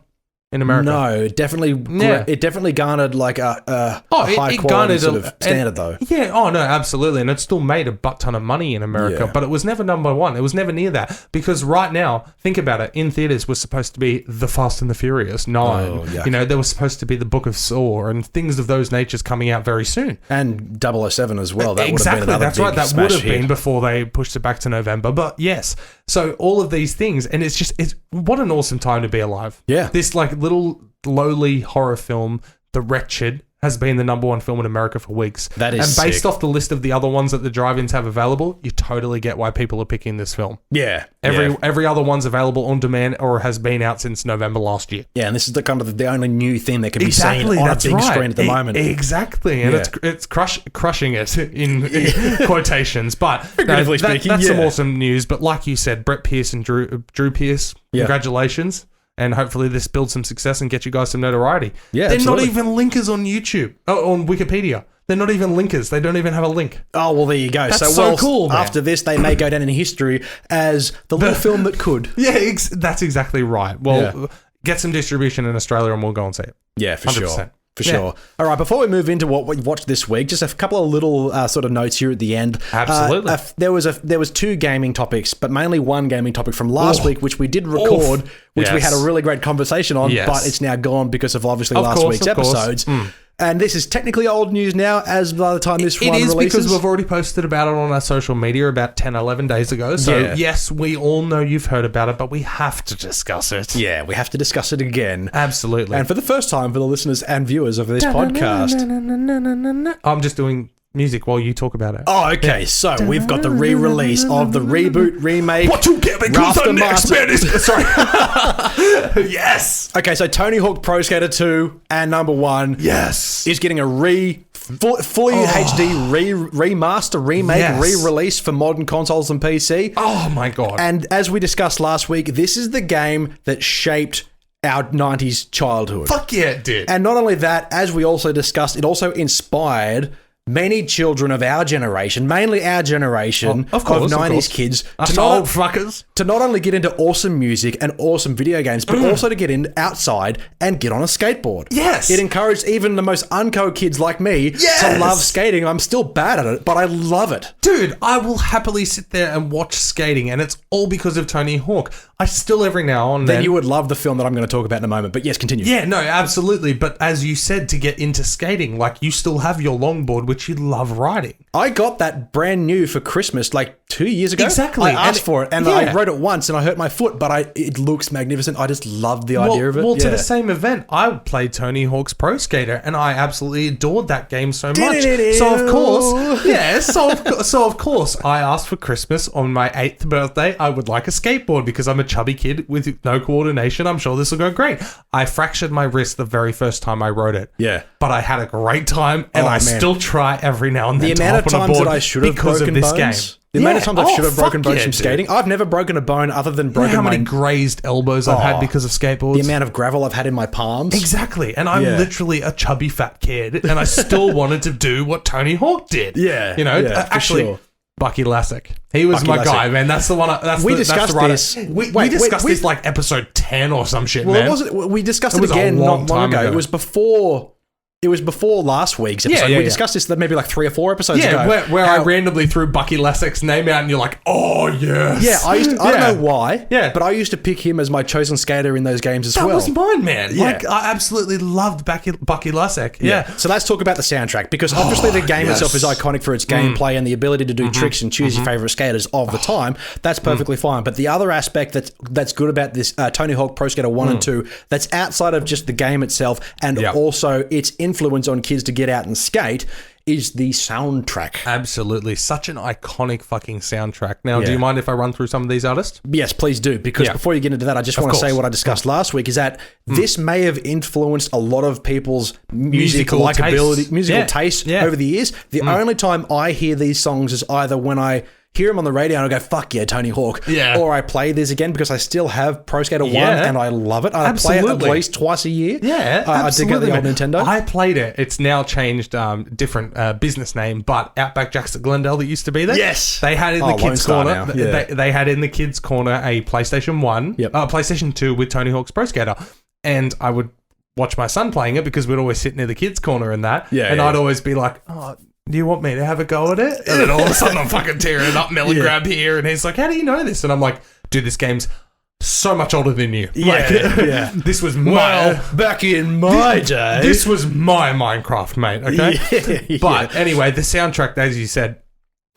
B: in America.
A: No, it definitely garnered like a high quality sort of standard though.
B: Yeah, oh no, absolutely. And it still made a butt ton of money in America, but it was never number one. It was never near that. Because right now, think about it, in theaters was supposed to be The Fast and the Furious 9.
A: Oh, yeah.
B: You know, there was supposed to be The Book of Saw and things of those natures coming out very soon.
A: And 007 as well. That
B: exactly,
A: would have been
B: that's right. That would have
A: hit.
B: been before they pushed it back to November. But yes, so all of these things, and it's what an awesome time to be alive.
A: Yeah.
B: This like little lowly horror film, The Wretched, has been the number one film in America for weeks.
A: That is
B: And based
A: sick.
B: off the list of the other ones that the drive-ins have available, you totally get why people are picking this film.
A: Yeah.
B: Every other one's available on demand or has been out since November last year.
A: Yeah, and this is the kind of the only new thing that can be seen on a big screen at the moment.
B: Exactly, and it's crushing it in quotations. But
A: Figuratively speaking,
B: that's some awesome news. But like you said, Brett Pierce and Drew Pierce, congratulations. And hopefully this builds some success and gets you guys some notoriety.
A: Yeah,
B: they're
A: absolutely.
B: not even linkers on YouTube, on Wikipedia. They're not even linkers. They don't even have a link.
A: Oh, well, there you go.
B: That's so cool, man.
A: After this, they may go down in history as the little film that could.
B: Yeah, that's exactly right. Well, get some distribution in Australia and we'll go and see it.
A: Yeah, for
B: 100%.
A: sure. For sure. All right, before we move into what we watched this week, just a couple of little sort of notes here at the end.
B: Absolutely.
A: There was two gaming topics, but mainly one gaming topic from last week, which we did record, which we had a really great conversation on, but it's now gone because of obviously last week's episodes. And this is technically old news now, as by the time this one releases.
B: It is because we've already posted about it on our social media about 10, 11 days ago. So, yes, we all know you've heard about it, but we have to discuss it.
A: Yeah, we have to discuss it again.
B: Absolutely.
A: And for the first time for the listeners and viewers of this podcast.
B: I'm just doing music while you talk about it.
A: Oh, okay. So we've got the re-release of the reboot, remake.
B: What you get because the next man is... Sorry. Yes.
A: Okay, so Tony Hawk Pro Skater 2 and number 1 is getting a fully HD remaster, remake, re-release for modern consoles and PC.
B: Oh my God.
A: And as we discussed last week, this is the game that shaped our 90s childhood.
B: Fuck yeah, it did.
A: And not only that, as we also discussed, it also inspired many children of our generation, mainly our generation of 90s kids, to not only get into awesome music and awesome video games, but also to get in outside and get on a skateboard.
B: Yes.
A: It encouraged even the most unco kids like me to love skating. I'm still bad at it, but I love it.
B: Dude, I will happily sit there and watch skating, and it's all because of Tony Hawk. I still every now and then...
A: you would love the film that I'm going to talk about in a moment, but yes, continue.
B: Yeah, no, absolutely. But as you said, to get into skating, like you still have your longboard, which you love riding.
A: I got that brand new for Christmas like 2 years ago.
B: Exactly.
A: I asked for it and I rode it once and I hurt my foot, but it looks magnificent. I just love the idea of it.
B: Well, to the same event, I played Tony Hawk's Pro Skater and I absolutely adored that game so much. So of course, I asked for Christmas on my 8th birthday, I would like a skateboard because I'm a chubby kid with no coordination. I'm sure this will go great. I fractured my wrist the very first time I rode it.
A: Yeah.
B: But I had a great time and I still try every now and then
A: the amount of times that I should have broken bones. The amount of times I should have broken bones from skating. I've never broken a bone other than broken
B: how many grazed elbows I've had because of skateboards?
A: The amount of gravel I've had in my palms.
B: Exactly. And I'm literally a chubby fat kid and I still wanted to do what Tony Hawk did.
A: Yeah.
B: You know, actually, Bucky Lasek. He was my guy, man. That's the one.
A: We discussed this.
B: We discussed this like episode 10 or some shit, man.
A: We discussed it again not long ago. It was before last week's episode. We discussed this maybe like 3 or 4 episodes ago.
B: Where I randomly threw Bucky Lasek's name out and you're like, oh, yes.
A: Yeah, I don't know why, but I used to pick him as my chosen skater in those games as well.
B: That was mine, man. Yeah. Like, I absolutely loved Bucky Lasek. Yeah.
A: So let's talk about the soundtrack because obviously the game itself is iconic for its gameplay and the ability to do tricks and choose your favorite skaters of the time. That's perfectly fine. But the other aspect that's good about this Tony Hawk Pro Skater 1 and 2 that's outside of just the game itself and also its influence on kids to get out and skate is the soundtrack.
B: Absolutely. Such an iconic fucking soundtrack. Now, do you mind if I run through some of these artists?
A: Yes, please do. Because before you get into that, I just want to say what I discussed last week is that this may have influenced a lot of people's musical taste over the years. The only time I hear these songs is either when I hear them on the radio and I go, fuck yeah, Tony Hawk.
B: Yeah.
A: Or I play this again because I still have Pro Skater 1 and I love it. I play it at least twice a year.
B: Yeah,
A: I did get the old Nintendo.
B: I played it. It's now changed different business name, but Outback Jacks at Glendale that used to be there.
A: Yes.
B: They had in the kids' corner. They had in the kids' corner a PlayStation 1, PlayStation 2 with Tony Hawk's Pro Skater. And I would watch my son playing it because we'd always sit near the kids' corner and that. Yeah, and I'd always be like, oh, do you want me to have a go at it? And then all of a sudden I'm fucking tearing up, melon grab here. And he's like, how do you know this? And I'm like, dude, this game's so much older than you. This was
A: back in my day.
B: This was my Minecraft, mate, okay? But anyway, the soundtrack, as you said,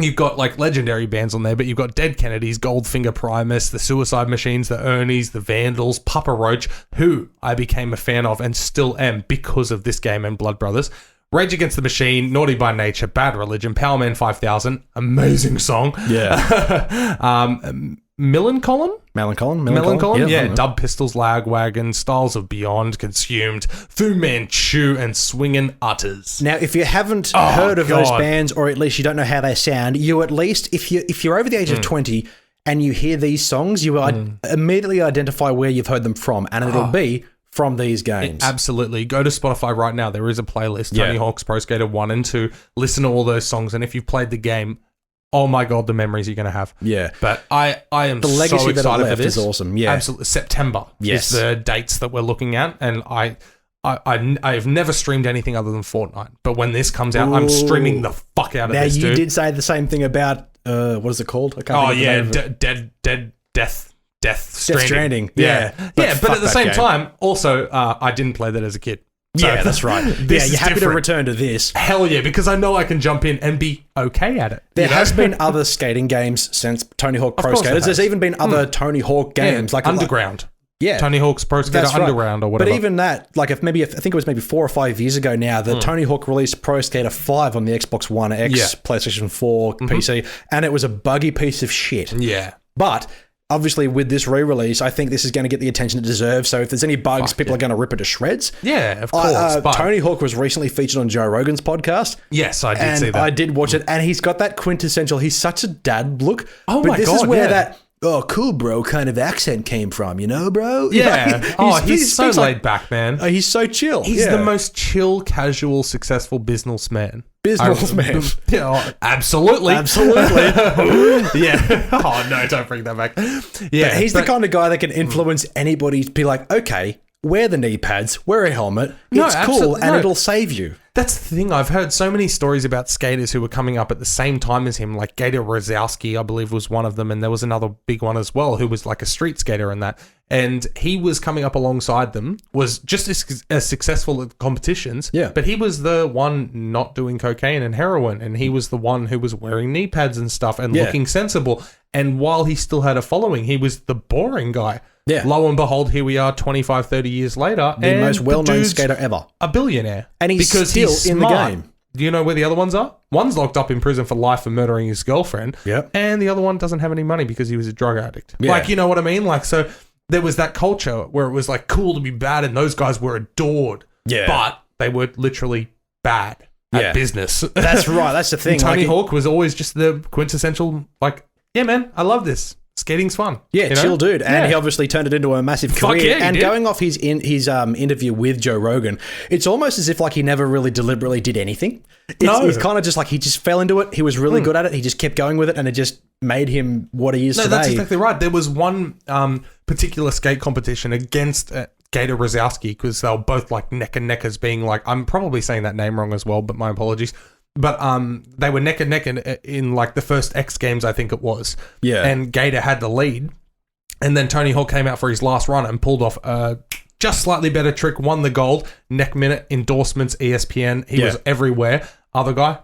B: you've got like legendary bands on there, but you've got Dead Kennedys, Goldfinger Primus, the Suicide Machines, the Ernies, the Vandals, Papa Roach, who I became a fan of and still am because of this game and Blood Brothers. Rage Against the Machine, Naughty by Nature, Bad Religion, Power Man 5000, amazing song.
A: Yeah.
B: Millencolin?
A: Millencolin?
B: Yeah. Dub Pistols, Lagwagon, Styles of Beyond, Consumed, Fu Manchu, and Swingin' Utters.
A: Now, if you haven't heard of those bands, or at least you don't know how they sound, you at least, if you're over the age of 20 and you hear these songs, you will immediately identify where you've heard them from, and it'll be from these games.
B: Absolutely. Go to Spotify right now. There is a playlist, Tony Hawk's Pro Skater 1 and 2. Listen to all those songs, and if you've played the game, oh my God, the memories you're going to have.
A: Yeah.
B: But I am
A: the legacy
B: so excited
A: that
B: for this.
A: Is awesome. Yeah.
B: Absolutely. September is the dates that we're looking at, and I've never streamed anything other than Fortnite. But when this comes out, I'm streaming the fuck out of this, dude.
A: Now, you did say the same thing about, what is it called? I can't think
B: Death Stranding.
A: Yeah.
B: But at the same time, also, I didn't play that as a kid.
A: So that's right. You're happy to return to this.
B: Hell yeah, because I know I can jump in and be okay at it.
A: There has been other skating games since Tony Hawk Pro Skaters. There's even been other Tony Hawk games. like
B: Underground. Tony Hawk's Pro Skater Underground or whatever.
A: But even that, like I think it was maybe 4 or 5 years ago now, that Tony Hawk released Pro Skater 5 on the Xbox One X, PlayStation 4, PC, and it was a buggy piece of shit.
B: Yeah.
A: But obviously, with this re-release, I think this is going to get the attention it deserves. So if there's any bugs, people are going to rip it to shreds.
B: Yeah, of course.
A: Tony Hawk was recently featured on Joe Rogan's podcast.
B: Yes, I did see that.
A: I did watch it, and he's got that quintessential, he's such a dad look.
B: Oh my God,
A: this is where that, cool, bro, kind of accent came from, bro?
B: Yeah. He's so laid back, man.
A: He's so chill.
B: He's the most chill, casual, successful businessman. Absolutely. Yeah. Oh, no, don't bring that back. Yeah.
A: But he's the kind of guy that can influence anybody to be like, okay, wear the knee pads, wear a helmet. It's cool, and it'll save you.
B: That's the thing. I've heard so many stories about skaters who were coming up at the same time as him, like Gator Rosowski, I believe, was one of them, and there was another big one as well who was like a street skater and that. And he was coming up alongside them, was just as successful at competitions, but he was the one not doing cocaine and heroin, and he was the one who was wearing knee pads and stuff and looking sensible. And while he still had a following, he was the boring guy. Yeah. Lo and behold, here we are 25, 30 years later.
A: The most well-known skater ever.
B: A billionaire.
A: And he's still in the game.
B: Do you know where the other ones are? One's locked up in prison for life for murdering his girlfriend.
A: Yep.
B: And the other one doesn't have any money because he was a drug addict. Yeah. Like, you know what I mean? Like, so there was that culture where it was like cool to be bad, and those guys were adored. Yeah. But they were literally bad at business.
A: That's right. That's the thing.
B: Tony Hawk was always just the quintessential, like, yeah, man, I love this. Skating's fun.
A: Yeah, chill dude. And he obviously turned it into a massive career. And going off his interview with Joe Rogan, it's almost as if like he never really deliberately did anything. It's kind of just like he just fell into it. He was really good at it. He just kept going with it, and it just made him what he is today.
B: No, that's exactly right. There was one particular skate competition against Gator Rosowski, because they were both like neck and neck as being like, I'm probably saying that name wrong as well, but my apologies. But they were neck and neck in like the first X Games, I think it was. Yeah. And Gator had the lead. And then Tony Hawk came out for his last run and pulled off a just slightly better trick, won the gold, neck minute, endorsements, ESPN. He was everywhere. Other guy,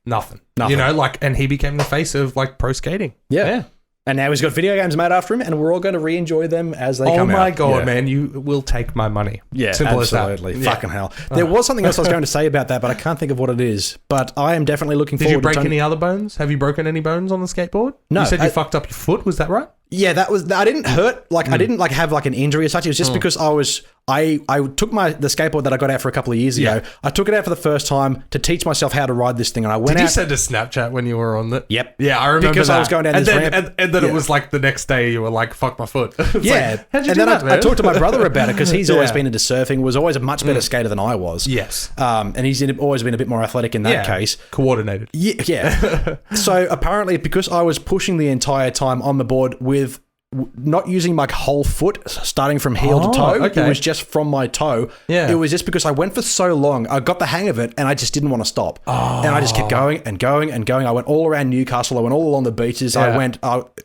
B: nothing. You know, like, and he became the face of like pro skating.
A: Yeah. And now he's got video games made after him, and we're all going to re-enjoy them as they come out.
B: Oh my God, man. You will take my money.
A: Yeah,
B: Simple
A: absolutely.
B: As that.
A: Fucking hell. There was something else I was going to say about that, but I can't think of what it is. But I am definitely looking forward to...
B: Did you break any other bones? Have you broken any bones on the skateboard?
A: No.
B: You said you fucked up your foot. Was that right?
A: Yeah, I didn't hurt. Like, I didn't like have like an injury as such. It was just because I took the skateboard that I got out for a couple of years ago. I took it out for the first time to teach myself how to ride this thing, and I went out.
B: Did you send a Snapchat when you were on it?
A: Yep.
B: Yeah, I remember
A: because
B: that.
A: I was going down this ramp.
B: And then it was like the next day you were like, fuck my foot.
A: Yeah.
B: Like, how'd you
A: and
B: do
A: then
B: that, man?
A: I talked to my brother about it because he's always been into surfing, was always a much better skater than I was.
B: Yes.
A: And he's always been a bit more athletic in that case.
B: Coordinated.
A: Yeah. So apparently, because I was pushing the entire time on the board with not using my whole foot, starting from heel to toe.
B: Okay.
A: It was just from my toe.
B: Yeah.
A: It was just because I went for so long, I got the hang of it, and I just didn't want to stop. And I just kept going and going and going. I went all around Newcastle. I went all along the beaches.
B: Yeah.
A: I went.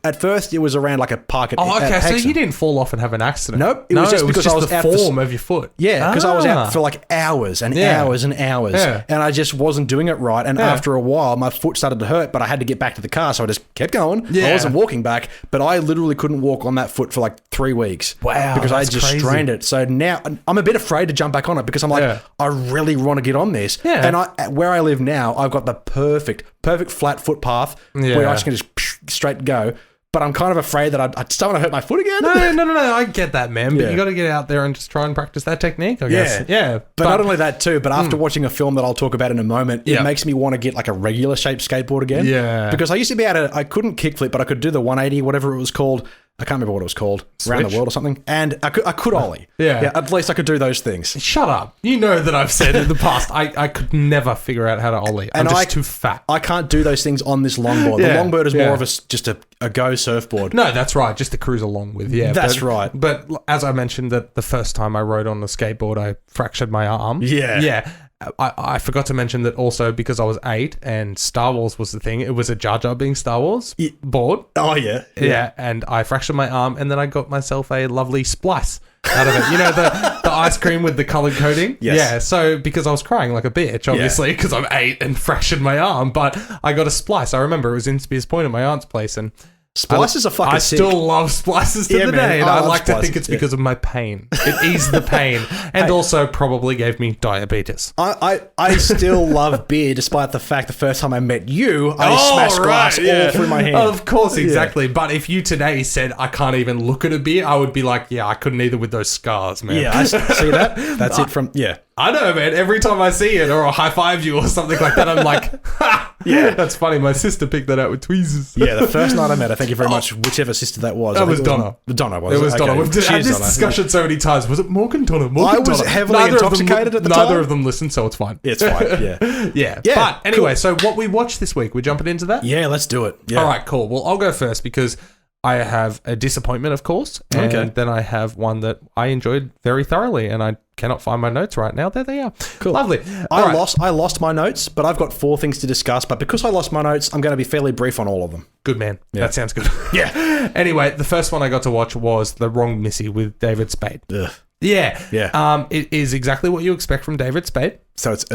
A: At first, it was around like a park at.
B: Okay,
A: at
B: so
A: Hexham.
B: you didn't fall off and have an accident.
A: Nope. It was just because I was
B: the
A: out
B: form of your foot.
A: Yeah, because I was out for like hours and hours and hours, and I just wasn't doing it right. And after a while, my foot started to hurt, but I had to get back to the car, so I just kept going.
B: Yeah.
A: I wasn't walking back, but I literally couldn't walk on that foot for like 3 weeks.
B: Wow,
A: because I
B: that's
A: just
B: crazy.
A: strained it. So now I'm a bit afraid to jump back on it because I'm like, I really want to get on this.
B: Yeah.
A: And where I live now, I've got the perfect flat footpath where I just can just straight go. But I'm kind of afraid that I just don't want to hurt my foot again.
B: No. I get that, man. But you got to get out there and just try and practice that technique, I guess. Yeah.
A: But not only that too, but after watching a film that I'll talk about in a moment, it makes me want to get like a regular shaped skateboard again.
B: Yeah.
A: Because I used to be able to, I couldn't kickflip, but I could do the 180, whatever it was called. I can't remember what it was called.
B: Switch?
A: Around the world or something. And I could ollie.
B: Yeah.
A: At least I could do those things.
B: Shut up. You know that I've said in the past, I could never figure out how to ollie. I'm just too fat.
A: I can't do those things on this longboard. The longboard is more of just a go surfboard.
B: No, that's right. Just to cruise along with. Yeah.
A: That's right.
B: But as I mentioned, that the first time I rode on the skateboard, I fractured my arm.
A: Yeah.
B: Yeah. I forgot to mention that also because I was 8 and Star Wars was the thing. It was a Jar Jar Binks Star Wars board.
A: Oh, yeah.
B: Yeah. And I fractured my arm and then I got myself a lovely splice out of it. You know, the ice cream with the colored coating?
A: Yes.
B: Yeah. So because I was crying like a bitch, obviously, because I'm 8 and fractured my arm, but I got a splice. I remember it was in Spears Point at my aunt's place and
A: Splices are fucking sick.
B: I still love splices to the day, and I like to think it's because of my pain. It eased the pain, and also probably gave me diabetes.
A: I still love beer, despite the fact the first time I met you, I smashed glass all through my hand.
B: Of course, exactly. But if you today said I can't even look at a beer, I would be like, yeah, I couldn't either with those scars, man.
A: Yeah, I see that. That's it from,
B: I know, man. Every time I see it or I high-five you or something like that, I'm like, ha! Yeah. That's funny. My sister picked that out with tweezers.
A: Yeah, the first night I met her, thank you very much, whichever sister that was.
B: That was Donna.
A: Donna was it?
B: It was Donna. We've had this
A: Donna.
B: discussion so many times. Was it Morgan, Donna? Morgan,
A: I was
B: Donna.
A: heavily intoxicated at the time.
B: Neither of them listened, so it's fine.
A: It's fine,
B: yeah. But anyway, so what we watched this week, we're jumping into that?
A: Yeah, let's do it. Yeah.
B: All right, cool. Well, I'll go first because I have a disappointment, of course, and then I have one that I enjoyed very thoroughly, and I cannot find my notes right now. There they are.
A: Cool.
B: Lovely.
A: I lost my notes, but I've got 4 things to discuss. But because I lost my notes, I'm going to be fairly brief on all of them.
B: Good man. Yeah. That sounds good.
A: Yeah.
B: Anyway, the first one I got to watch was The Wrong Missy with David Spade.
A: Ugh.
B: Yeah. It is exactly what you expect from David Spade.
A: So it's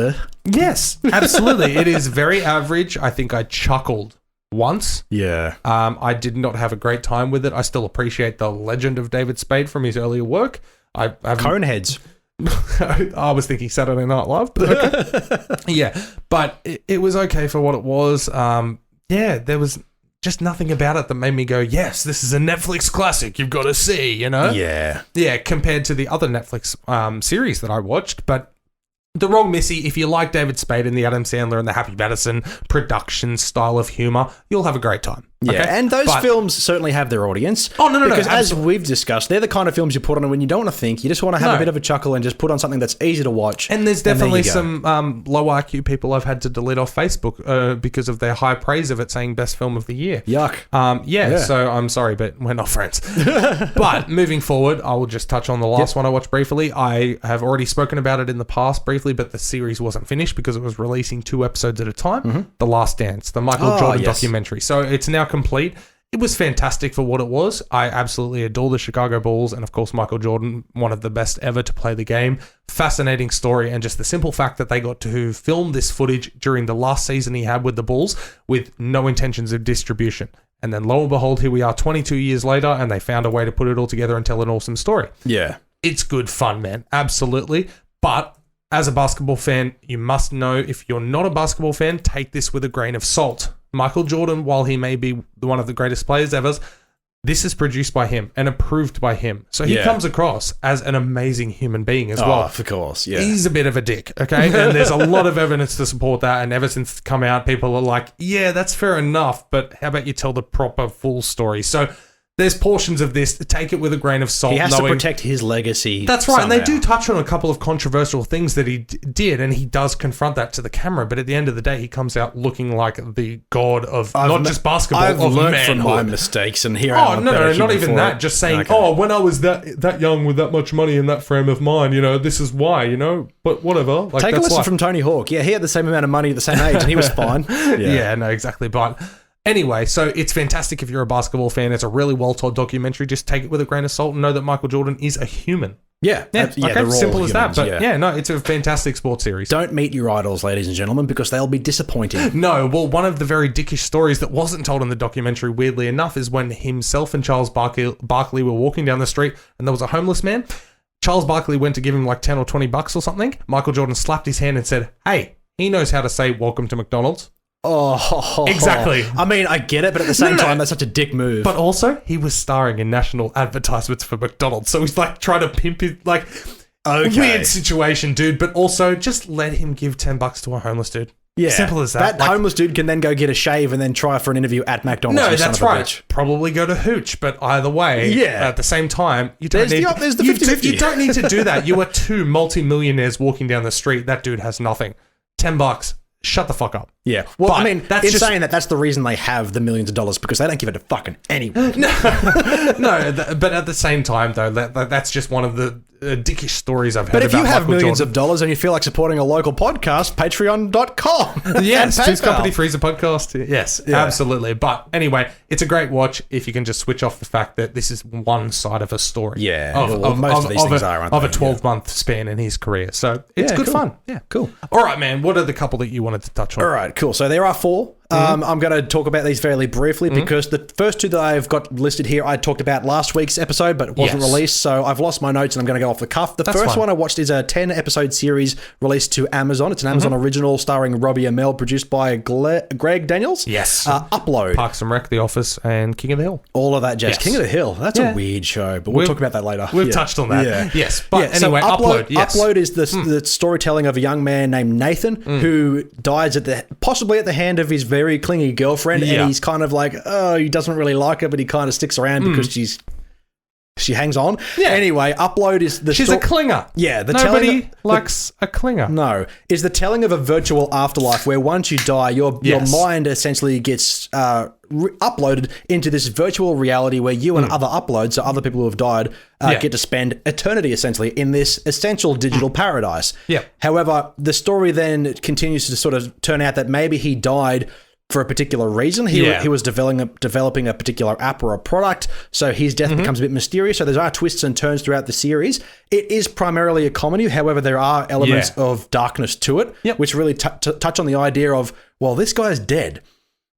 B: Yes, absolutely. It is very average. I think I chuckled once.
A: Yeah.
B: I did not have a great time with it. I still appreciate the legend of David Spade from his earlier work.
A: Coneheads.
B: I was thinking Saturday Night Live, but okay. Yeah, but it was okay for what it was. There was just nothing about it that made me go, yes, this is a Netflix classic you've got to see, you know? Yeah, compared to the other Netflix series that I watched, but The Wrong Missy, if you like David Spade and the Adam Sandler and the Happy Madison production style of humor, you'll have a great time.
A: Yeah,
B: okay?
A: and those films certainly have their audience.
B: Oh, no.
A: Because as we've discussed, they're the kind of films you put on when you don't want to think. You just want to have a bit of a chuckle and just put on something that's easy to watch.
B: And there's definitely some low IQ people I've had to delete off Facebook because of their high praise of it saying best film of the year.
A: Yuck.
B: So I'm sorry, but we're not friends. But moving forward, I will just touch on the last one I watched briefly. I have already spoken about it in the past briefly, but the series wasn't finished because it was releasing 2 episodes at a time. Mm-hmm. The Last Dance, the Michael Jordan documentary. So it's now complete. It was fantastic for what it was. I absolutely adore the Chicago Bulls and, of course, Michael Jordan, one of the best ever to play the game. Fascinating story, and just the simple fact that they got to film this footage during the last season he had with the Bulls with no intentions of distribution. And then lo and behold, here we are 22 years later, and they found a way to put it all together and tell an awesome story.
A: Yeah.
B: It's good fun, man. Absolutely. But as a basketball fan, you must know, if you're not a basketball fan, take this with a grain of salt. Michael Jordan, while he may be one of the greatest players ever, this is produced by him and approved by him. So he comes across as an amazing human being as well.
A: Of course, yeah.
B: He's a bit of a dick, okay? And there's a lot of evidence to support that. And ever since it's come out, people are like, yeah, that's fair enough, but how about you tell the proper full story? So there's portions of this, take it with a grain of salt.
A: He has to protect his legacy.
B: That's right. Somehow. And they do touch on a couple of controversial things that he did, and he does confront that to the camera. But at the end of the day, he comes out looking like the god of not just basketball,
A: I've
B: of
A: learned
B: manhood.
A: from my mistakes, and here I am.
B: No, not even that. Just saying, when I was that young with that much money in that frame of mind, this is why, but whatever. Like,
A: take a listen from Tony Hawk. Yeah, he had the same amount of money at the same age, and he was fine.
B: Yeah, no, exactly. But anyway, so it's fantastic if you're a basketball fan. It's a really well-told documentary. Just take it with a grain of salt and know that Michael Jordan is a human.
A: Yeah.
B: Okay, simple as that. But it's a fantastic sports series.
A: Don't meet your idols, ladies and gentlemen, because they'll be disappointing.
B: No, well, one of the very dickish stories that wasn't told in the documentary, weirdly enough, is when himself and Charles Barkley were walking down the street and there was a homeless man. Charles Barkley went to give him like 10 or 20 bucks or something. Michael Jordan slapped his hand and said, hey, he knows how to say welcome to McDonald's.
A: Oh,
B: exactly.
A: I mean, I get it, but at the same time, that's such a dick move.
B: But also, he was starring in national advertisements for McDonald's, so he's like trying to pimp his weird situation, dude. But also, just let him give $10 to a homeless dude.
A: Yeah,
B: simple as that.
A: That homeless dude can then go get a shave and then try for an interview at McDonald's.
B: No, that's right. Bitch. Probably go to Hooch, but either way, at the same time, you don't need.
A: There's the 50-50.
B: You don't need to do that. You are two multi-millionaires walking down the street. That dude has nothing. $10. Shut the fuck up.
A: Yeah. Well, I mean, saying that's the reason they have the millions of dollars, because they don't give it to fucking anyone.
B: No, but at the same time, though, that's just one of the dickish stories I've heard about.
A: But if you have
B: Michael
A: millions
B: Jordan
A: of dollars and you feel like supporting a local podcast, patreon.com.
B: Yes, Two's Company Freezer Podcast. Yes, absolutely. But anyway, it's a great watch if you can just switch off the fact that this is one side of a story.
A: Yeah. Most of these things are, aren't they?
B: Of a 12-month span in his career. So it's good fun. Yeah.
A: Cool.
B: All right, man. What are the couple that you wanted to touch on?
A: All right, cool. So there are 4. I'm going to talk about these fairly briefly because the first 2 that I've got listed here I talked about last week's episode, but it wasn't released, so I've lost my notes and I'm going to go off the cuff. The first one I watched is a 10-episode series released to Amazon. It's an Amazon original starring Robbie Amell, produced by Greg Daniels.
B: Yes.
A: Upload.
B: Parks and Rec, The Office, and King of the Hill.
A: All of that jazz.
B: Yes.
A: King of the Hill. That's a weird show, but we'll talk about that later.
B: We've touched on that.
A: Yeah.
B: Yes. But anyway,
A: so
B: Upload. Yes.
A: Upload is the storytelling of a young man named Nathan who dies possibly at the hand of his very clingy girlfriend, and he's kind of like, he doesn't really like her, but he kind of sticks around because she hangs on. Yeah. Anyway, Upload is
B: She's a clinger.
A: Yeah.
B: Nobody likes a clinger.
A: No. Is the telling of a virtual afterlife where once you die, your mind essentially gets uploaded into this virtual reality where you and other uploads, so other people who have died, get to spend eternity essentially in this essential digital paradise.
B: Yeah.
A: However, the story then continues to sort of turn out that maybe he died for a particular reason. He was developing a particular app or a product, so his death becomes a bit mysterious. So there are twists and turns throughout the series. It is primarily a comedy. However, there are elements of darkness to it, which really touch on the idea of, well, this guy's dead.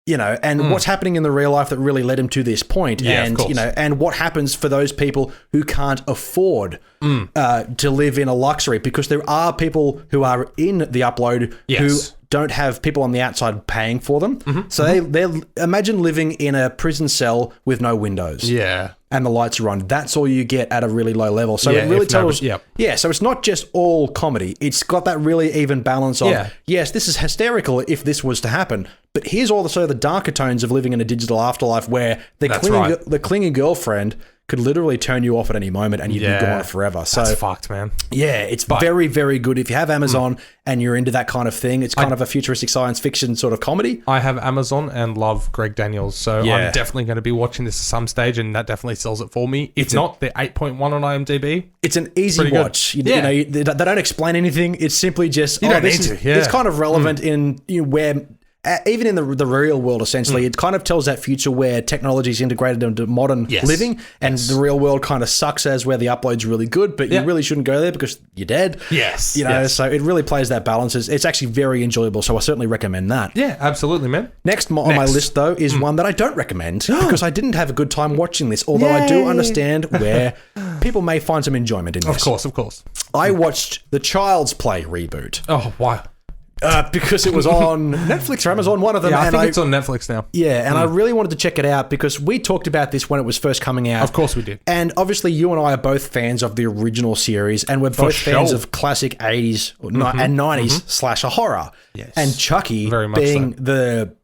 A: And what's happening in the real life that really led him to this point, and what happens for those people who can't afford to live in a luxury, because there are people who are in the Upload who don't have people on the outside paying for them. So they imagine living in a prison cell with no windows. Yeah. And the lights are on. That's all you get at a really low level. So it really tells... so it's not just all comedy. It's got that really even balance of, yes, this is hysterical if this was to happen, but here's also the darker tones of living in a digital afterlife where the clingy girlfriend could literally turn you off at any moment and you'd be gone forever. So
B: that's fucked, man.
A: Yeah, it's very, very good. If you have Amazon and you're into that kind of thing, it's kind of a futuristic science fiction sort of comedy.
B: I have Amazon and love Greg Daniels, so I'm definitely going to be watching this at some stage, and that definitely sells it for me. If not, the 8.1 on IMDb.
A: It's an easy watch. They don't explain anything. It's simply just, it's kind of relevant in where even in the real world, essentially, it kind of tells that future where technology is integrated into modern living, and the real world kind of sucks as where the upload's really good, but you really shouldn't go there because you're dead.
B: Yes.
A: So it really plays that balance. It's actually very enjoyable, so I certainly recommend that.
B: Yeah, absolutely, man.
A: Next on my list, though, is one that I don't recommend because I didn't have a good time watching this, although I do understand where people may find some enjoyment in this.
B: Of course.
A: I watched the Child's Play reboot.
B: Oh, why?
A: Because it was on Netflix or Amazon, one of them.
B: Yeah, I think it's on Netflix now.
A: Yeah, and I really wanted to check it out because we talked about this when it was first coming out.
B: Of course we did.
A: And obviously you and I are both fans of the original series, and we're both fans of classic 80s and 90s slasher horror.
B: Yes.
A: And Chucky,
B: Very much
A: being the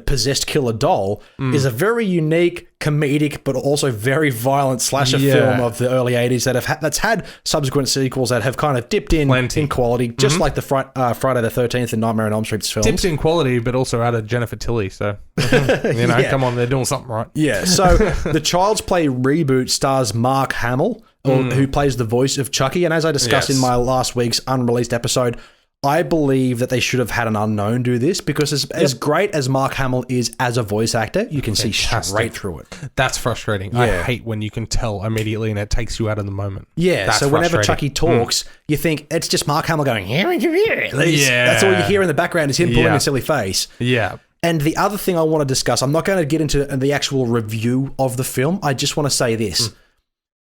A: possessed killer doll, is a very unique, comedic, but also very violent slasher film of the early 80s that's had subsequent sequels that have kind of dipped in quality, just like the Friday the 13th and Nightmare on Elm Street films.
B: Dipped in quality, but also added Jennifer Tilly, so, come on, they're doing something right.
A: Yeah, so the Child's Play reboot stars Mark Hamill, who plays the voice of Chucky, and as I discussed in my last week's unreleased episode, I believe that they should have had an unknown do this because as great as Mark Hamill is as a voice actor, you can see straight through it.
B: That's frustrating. Yeah. I hate when you can tell immediately and it takes you out of the moment.
A: Yeah,
B: that's
A: so whenever Chucky talks, you think it's just Mark Hamill going, that's all you hear in the background is him pulling a silly face.
B: Yeah.
A: And the other thing I want to discuss, I'm not going to get into the actual review of the film. I just want to say this.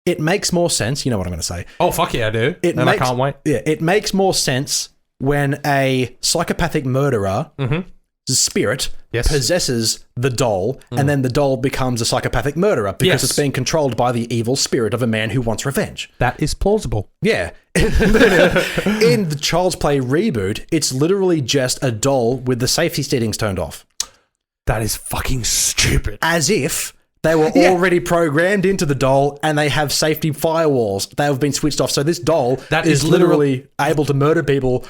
A: It makes more sense. You know what I'm going to say.
B: Oh, fuck yeah, I do. I can't wait.
A: Yeah, it makes more sense when a psychopathic murderer spirit possesses the doll, and then the doll becomes a psychopathic murderer because it's being controlled by the evil spirit of a man who wants revenge.
B: That is plausible.
A: Yeah. In the Child's Play reboot, it's literally just a doll with the safety settings turned off.
B: That is fucking stupid.
A: As if they were already programmed into the doll and they have safety firewalls. They have been switched off. So this doll is literally able to murder people.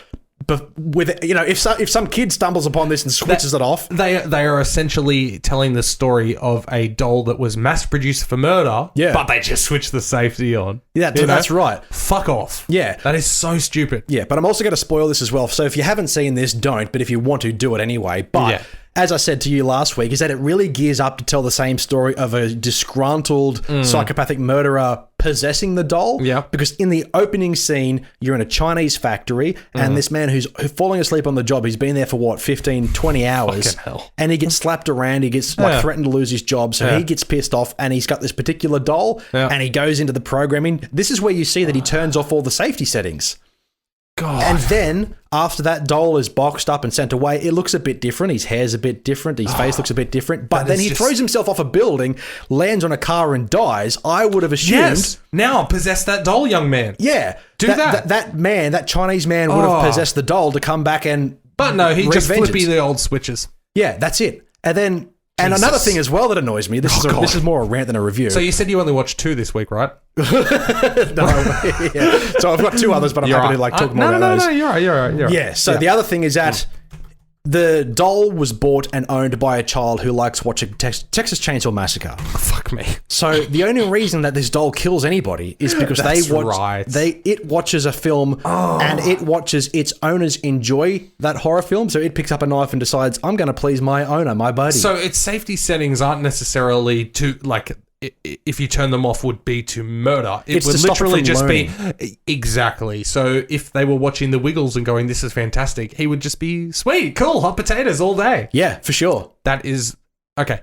A: But with if some kid stumbles upon this and switches it off,
B: they are essentially telling the story of a doll that was mass produced for murder. Yeah, but they just switched the safety on.
A: Yeah, that's right.
B: Fuck off.
A: Yeah,
B: that is so stupid.
A: Yeah, but I'm also going to spoil this as well. So if you haven't seen this, don't. But if you want to, do it anyway. But as I said to you last week, is that it really gears up to tell the same story of a disgruntled psychopathic murderer possessing the doll. Yeah. Because in the opening scene, you're in a Chinese factory and this man who's falling asleep on the job, he's been there for 15, 20 hours.
B: Fucking hell.
A: And he gets slapped around. He gets threatened to lose his job. So he gets pissed off and he's got this particular doll and he goes into the programming. This is where you see that he turns off all the safety settings. God. And then, after that doll is boxed up and sent away, it looks a bit different. His hair's a bit different. His face looks a bit different. But then he throws himself off a building, lands on a car and dies. I would have assumed...
B: Yes! Now possess that doll, young man.
A: Yeah.
B: Do that.
A: That Chinese man would have possessed the doll to come back and...
B: But no, he just flippy the old switches.
A: Yeah, that's it. And then... And another thing as well that annoys me, this is more a rant than a review.
B: So you said you only watched 2 this week, right?
A: No. So I've got 2 others, but I'm happy to talk more about those.
B: No, you're right.
A: Yeah, so the other thing is that the doll was bought and owned by a child who likes watching Texas Chainsaw Massacre.
B: Fuck me.
A: So the only reason that this doll kills anybody is because it watches a film and it watches its owners enjoy that horror film. So it picks up a knife and decides, I'm going to please my owner, my buddy.
B: So its safety settings aren't necessarily to if you turn them off would be to murder. It would literally just be exactly. So if they were watching The Wiggles and going, this is fantastic, he would just be sweet, cool, hot potatoes all day.
A: Yeah, for sure.
B: That is okay.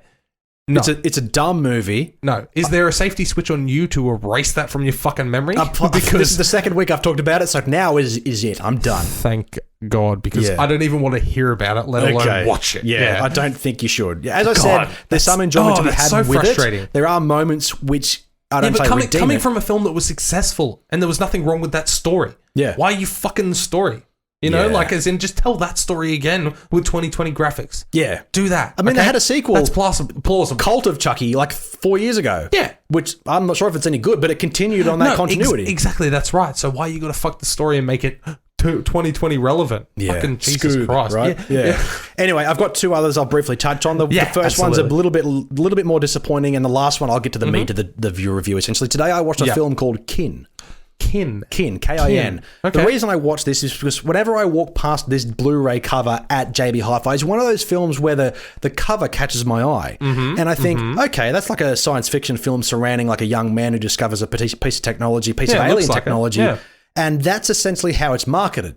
B: No.
A: It's a dumb movie.
B: No. Is there a safety switch on you to erase that from your fucking memory?
A: Because this is the second week I've talked about it, so now is it. I'm done.
B: Thank God, because I don't even want to hear about it, let alone watch it.
A: Yeah, I don't think you should. As I said, there's some enjoyment to be had with it. There are moments which I don't say redeem
B: coming
A: it.
B: from a film that was successful and there was nothing wrong with that story. Yeah. Why are you fucking the story? You know, as in just tell that story again with 2020 graphics. Yeah. Do that.
A: I mean, they had a sequel.
B: That's plausible.
A: Cult of Chucky, 4 years ago. Yeah. Which I'm not sure if it's any good, but it continued on that continuity.
B: Exactly, that's right. So why you got to fuck the story and make it 2020 relevant?
A: Yeah.
B: Fucking Jesus Christ.
A: Right? Yeah. Anyway, I've got 2 others I'll briefly touch on. The first one's a little bit more disappointing, and the last one I'll get to the meat of the view review, essentially. Today I watched a film called Kin.
B: Kin.
A: Kin, K-I-N.
B: Okay.
A: The reason I watch this is because whenever I walk past this Blu-ray cover at JB Hi-Fi, it's one of those films where the cover catches my eye. And I think, okay, that's like a science fiction film surrounding like a young man who discovers a piece of technology, piece of alien technology. And that's essentially how it's marketed.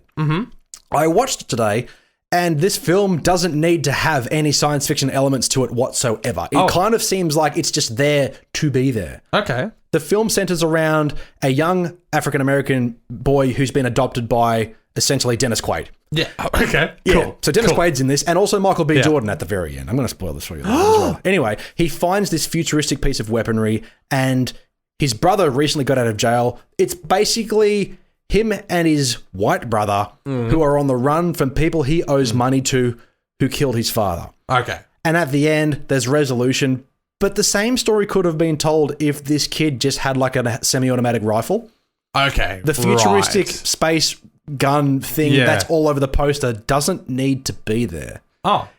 A: I watched it today, and this film doesn't need to have any science fiction elements to it whatsoever. It kind of seems like it's just there to be there.
B: Okay.
A: The film centers around a young African-American boy who's been adopted by essentially Dennis Quaid.
B: Yeah. Okay.
A: Yeah.
B: Cool.
A: So Dennis Quaid's in this, and also Michael B. Jordan at the very end. I'm going to spoil this for you as well. Anyway, he finds this futuristic piece of weaponry, and his brother recently got out of jail. It's basically him and his white brother who are on the run from people he owes money to who killed his father.
B: Okay.
A: And at the end, there's resolution. But the same story could have been told if this kid just had like a semi-automatic rifle.
B: Okay.
A: The futuristic space gun thing that's all over the poster doesn't need to be there.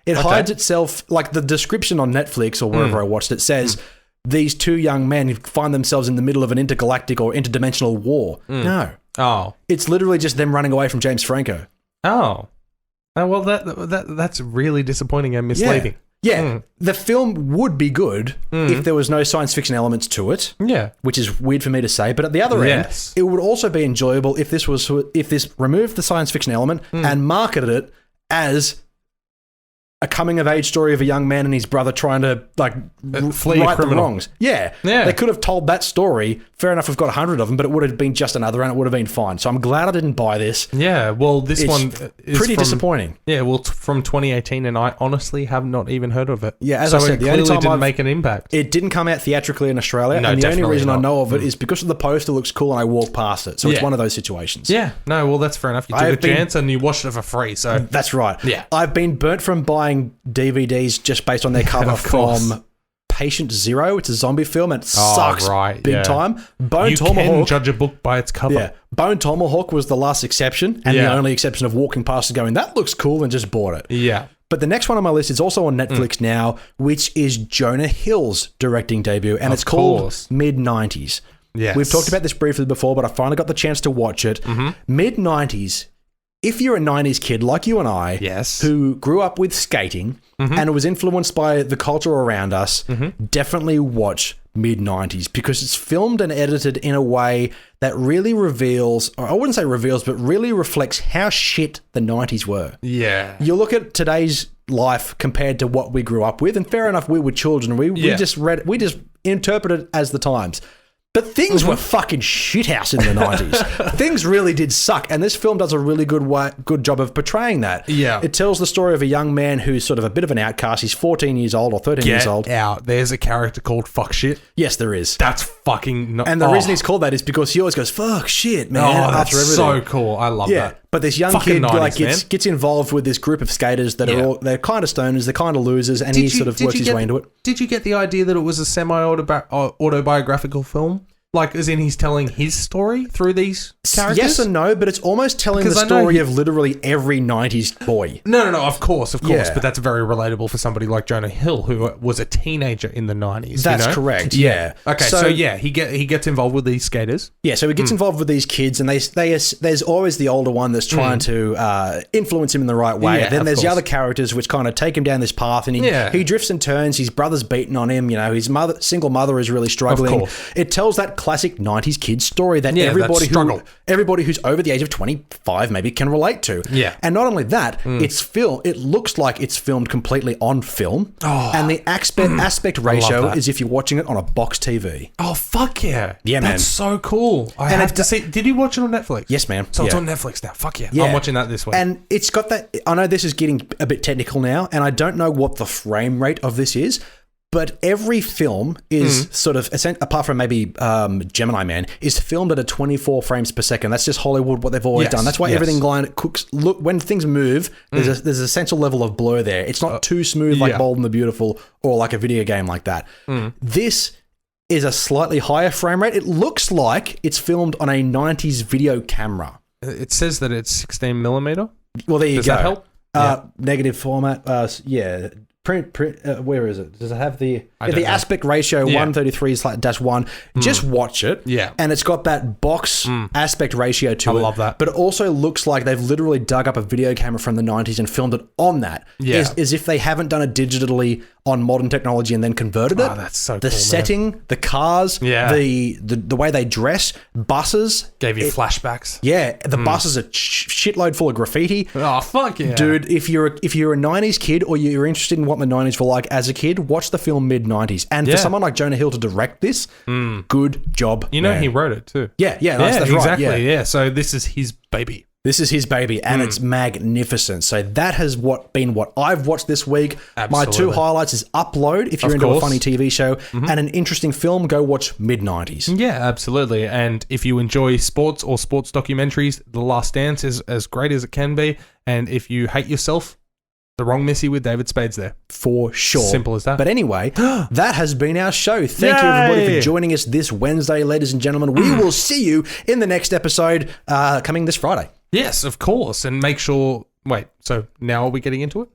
A: It hides itself, like the description on Netflix or wherever I watched it says, these two young men who find themselves in the middle of an intergalactic or interdimensional war. No. It's literally just them running away from James Franco.
B: Well, that's really disappointing and misleading.
A: Yeah. The film would be good if there was no science fiction elements to it. Yeah. Which is weird for me to say, but at the other end, it would also be enjoyable if this removed the science fiction element and marketed it as a coming-of-age story of a young man and his brother trying to
B: flee
A: right the wrongs. Yeah. They could have told that story. Fair enough, we've got 100 of them, but it would have been just another and it would have been fine. So I'm glad I didn't buy this.
B: Yeah, well, this one is
A: pretty disappointing.
B: Yeah, well, from 2018, and I honestly have not even heard of it.
A: Yeah, as I said,
B: the only time didn't make an impact.
A: It didn't come out theatrically in Australia, and the only reason I know of it is because of the poster looks cool and I walk past it. So it's one of those situations.
B: Yeah, no, well, that's fair enough. You took a chance and you watched it for free. So
A: that's right.
B: Yeah,
A: I've been burnt from buying DVDs just based on their cover from Patient Zero. It's a zombie film and it sucks big time.
B: Bone Tomahawk. Can judge a book by its cover.
A: Yeah. Bone Tomahawk was the last exception and the only exception of walking past and going, that looks cool, and just bought it.
B: Yeah.
A: But the next one on my list is also on Netflix now, which is Jonah Hill's directing debut, and it's called Mid-90s.
B: Yes.
A: We've talked about this briefly before, but I finally got the chance to watch it. Mid-90s, if you're a 90s kid like you and I, who grew up with skating and was influenced by the culture around us, definitely watch Mid-90s because it's filmed and edited in a way that really reveals, or I wouldn't say reveals, but really reflects how shit the 90s were.
B: Yeah.
A: You look at today's life compared to what we grew up with, and fair enough, we were children. We just interpreted it as the times. But things were fucking shithouse in the 90s. Things really did suck. And this film does a really good job of portraying that. Yeah. It tells the story of a young man who's sort of a bit of an outcast. He's 14 years old or 13 years old.
B: There's a character called Fuck Shit.
A: Yes, there is.
B: That's fucking...
A: And the reason he's called that is because he always goes, fuck shit, man.
B: That's so cool. I love that.
A: But this young kid gets involved with this group of skaters that are they're kind of stoners, they're kind of losers, and he sort of works his way into it.
B: Did you get the idea that it was a semi-autobiographical film? Like, as in he's telling his story through these characters?
A: Yes and no, but it's almost telling the story of literally every 90s boy.
B: No, of course. But that's very relatable for somebody like Jonah Hill, who was a teenager in the 90s.
A: That's correct, yeah.
B: Okay, so he gets involved with these skaters.
A: Yeah, so he gets involved with these kids, and there's always the older one that's trying to influence him in the right way. Then there's the other characters which kind of take him down this path, and he drifts and turns. His brother's beating on him. You know, his single mother is really struggling. It tells that classic 90s kid story that everybody who's over the age of 25 maybe can relate to. Yeah. And not only that, it looks like it's filmed completely on film. And the aspect ratio is if you're watching it on a box TV.
B: Oh, fuck yeah.
A: Yeah, man.
B: That's so cool. I have to see. Did you watch it on Netflix?
A: Yes, man.
B: So it's on Netflix now. Fuck yeah. I'm watching that this week.
A: And it's got that... I know this is getting a bit technical now, and I don't know what the frame rate of this is, but every film is sort of, apart from maybe Gemini Man, is filmed at a 24 frames per second. That's just Hollywood, what they've always done. That's why everything cooks. Look, when things move, there's a essential level of blur there. It's not too smooth like Bold and the Beautiful or like a video game like that. This is a slightly higher frame rate. It looks like it's filmed on a 90s video camera.
B: It says that it's 16 millimeter.
A: Well, there you go.
B: Does that help?
A: Negative format. where is it? Does it have the aspect ratio 133/1? Just watch it.
B: Yeah.
A: And it's got that box aspect ratio to it.
B: I love that.
A: But it also looks like they've literally dug up a video camera from the 90s and filmed it on that.
B: Yeah.
A: As if they haven't done it digitally on modern technology and then converted it.
B: Oh, that's so
A: the
B: cool,
A: setting, the cars, the way they dress, buses.
B: Gave you flashbacks.
A: Yeah, the buses are shitload full of graffiti.
B: Oh, fuck yeah.
A: Dude, if you're a 90s kid or you're interested in what the 90s were like as a kid, watch the film mid-90s. And for someone like Jonah Hill to direct this, good job,
B: You know, he wrote it too.
A: Yeah, that's
B: exactly.
A: right.
B: Yeah, so this is his baby.
A: This is his baby, and it's magnificent. So that has been what I've watched this week.
B: Absolutely.
A: My 2 highlights is Upload, if you're into a funny TV show, and an interesting film, go watch mid-90s.
B: Yeah, absolutely. And if you enjoy sports or sports documentaries, The Last Dance is as great as it can be. And if you hate yourself, The Wrong Missy with David Spade's there.
A: For sure.
B: Simple as that.
A: But anyway, that has been our show. Thank you, everybody, for joining us this Wednesday, ladies and gentlemen. We will see you in the next episode coming this Friday.
B: Yes, of course. And make sure... Wait, so now are we getting into it?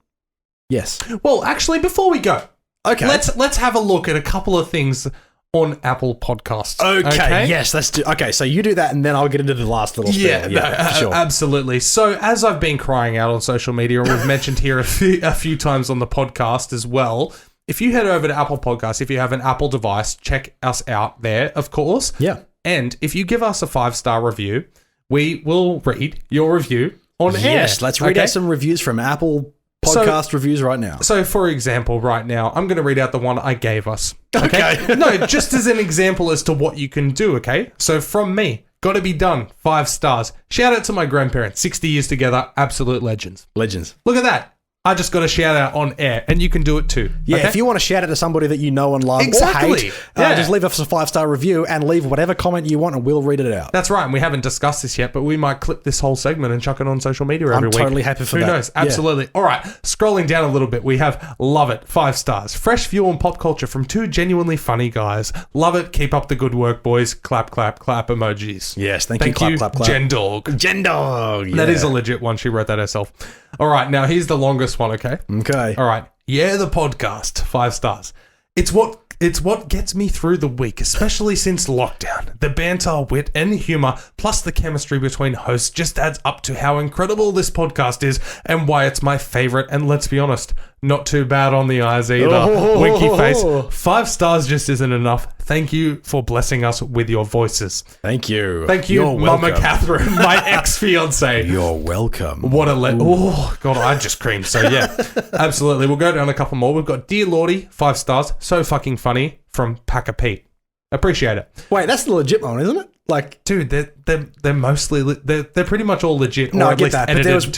A: Yes.
B: Well, actually, before we go,
A: okay,
B: let's have a look at a couple of things on Apple Podcasts.
A: Okay, yes, let's do... Okay, so you do that, and then I'll get into the last little spiel.
B: Sure. Absolutely. So, as I've been crying out on social media, and we've mentioned here a few times on the podcast as well, if you head over to Apple Podcasts, if you have an Apple device, check us out there, of course.
A: Yeah.
B: And if you give us a 5-star review, we will read your review on air.
A: Yes, let's read out some reviews from Apple Podcast reviews right now.
B: So, for example, right now, I'm going to read out the one I gave us. Okay? No, just as an example as to what you can do, okay? So, from me, gotta be done, 5 stars. Shout out to my grandparents, 60 years together, absolute legends.
A: Legends.
B: Look at that. I just got a shout out on air, and you can do it too.
A: Yeah, if you want to shout out to somebody that you know and love or hate, just leave us a 5-star review and leave whatever comment you want, and we'll read it out.
B: That's right, and we haven't discussed this yet, but we might clip this whole segment and chuck it on social media every week.
A: I'm totally happy for that.
B: Who knows? Absolutely. Yeah. All right, scrolling down a little bit, we have Love It, 5 stars. Fresh view on pop culture from 2 genuinely funny guys. Love it. Keep up the good work, boys. Clap, clap, clap emojis.
A: Yes, thank you. Clap, clap, clap.
B: Jen Dog.
A: Yeah.
B: That is a legit one. She wrote that herself. All right, now here's the longest one, okay?
A: Okay.
B: All right. Yeah, the podcast, 5 stars. It's what gets me through the week, especially since lockdown. The banter, wit, and humor, plus the chemistry between hosts just adds up to how incredible this podcast is and why it's my favorite. And let's be honest, not too bad on the eyes either. Winky face. 5 stars just isn't enough. Thank you for blessing us with your voices.
A: Thank you.
B: Thank you, Mama Catherine, my ex-fiance.
A: You're welcome.
B: What a oh, God, I just creamed. So, yeah, absolutely. We'll go down a couple more. We've got Dear Lordy, 5 stars. So fucking funny from Packer Pete. Appreciate it.
A: Wait, that's the legit one, isn't it? Like,
B: dude, they're mostly they're pretty much all legit.
A: No,
B: or
A: I
B: at
A: get
B: least
A: that.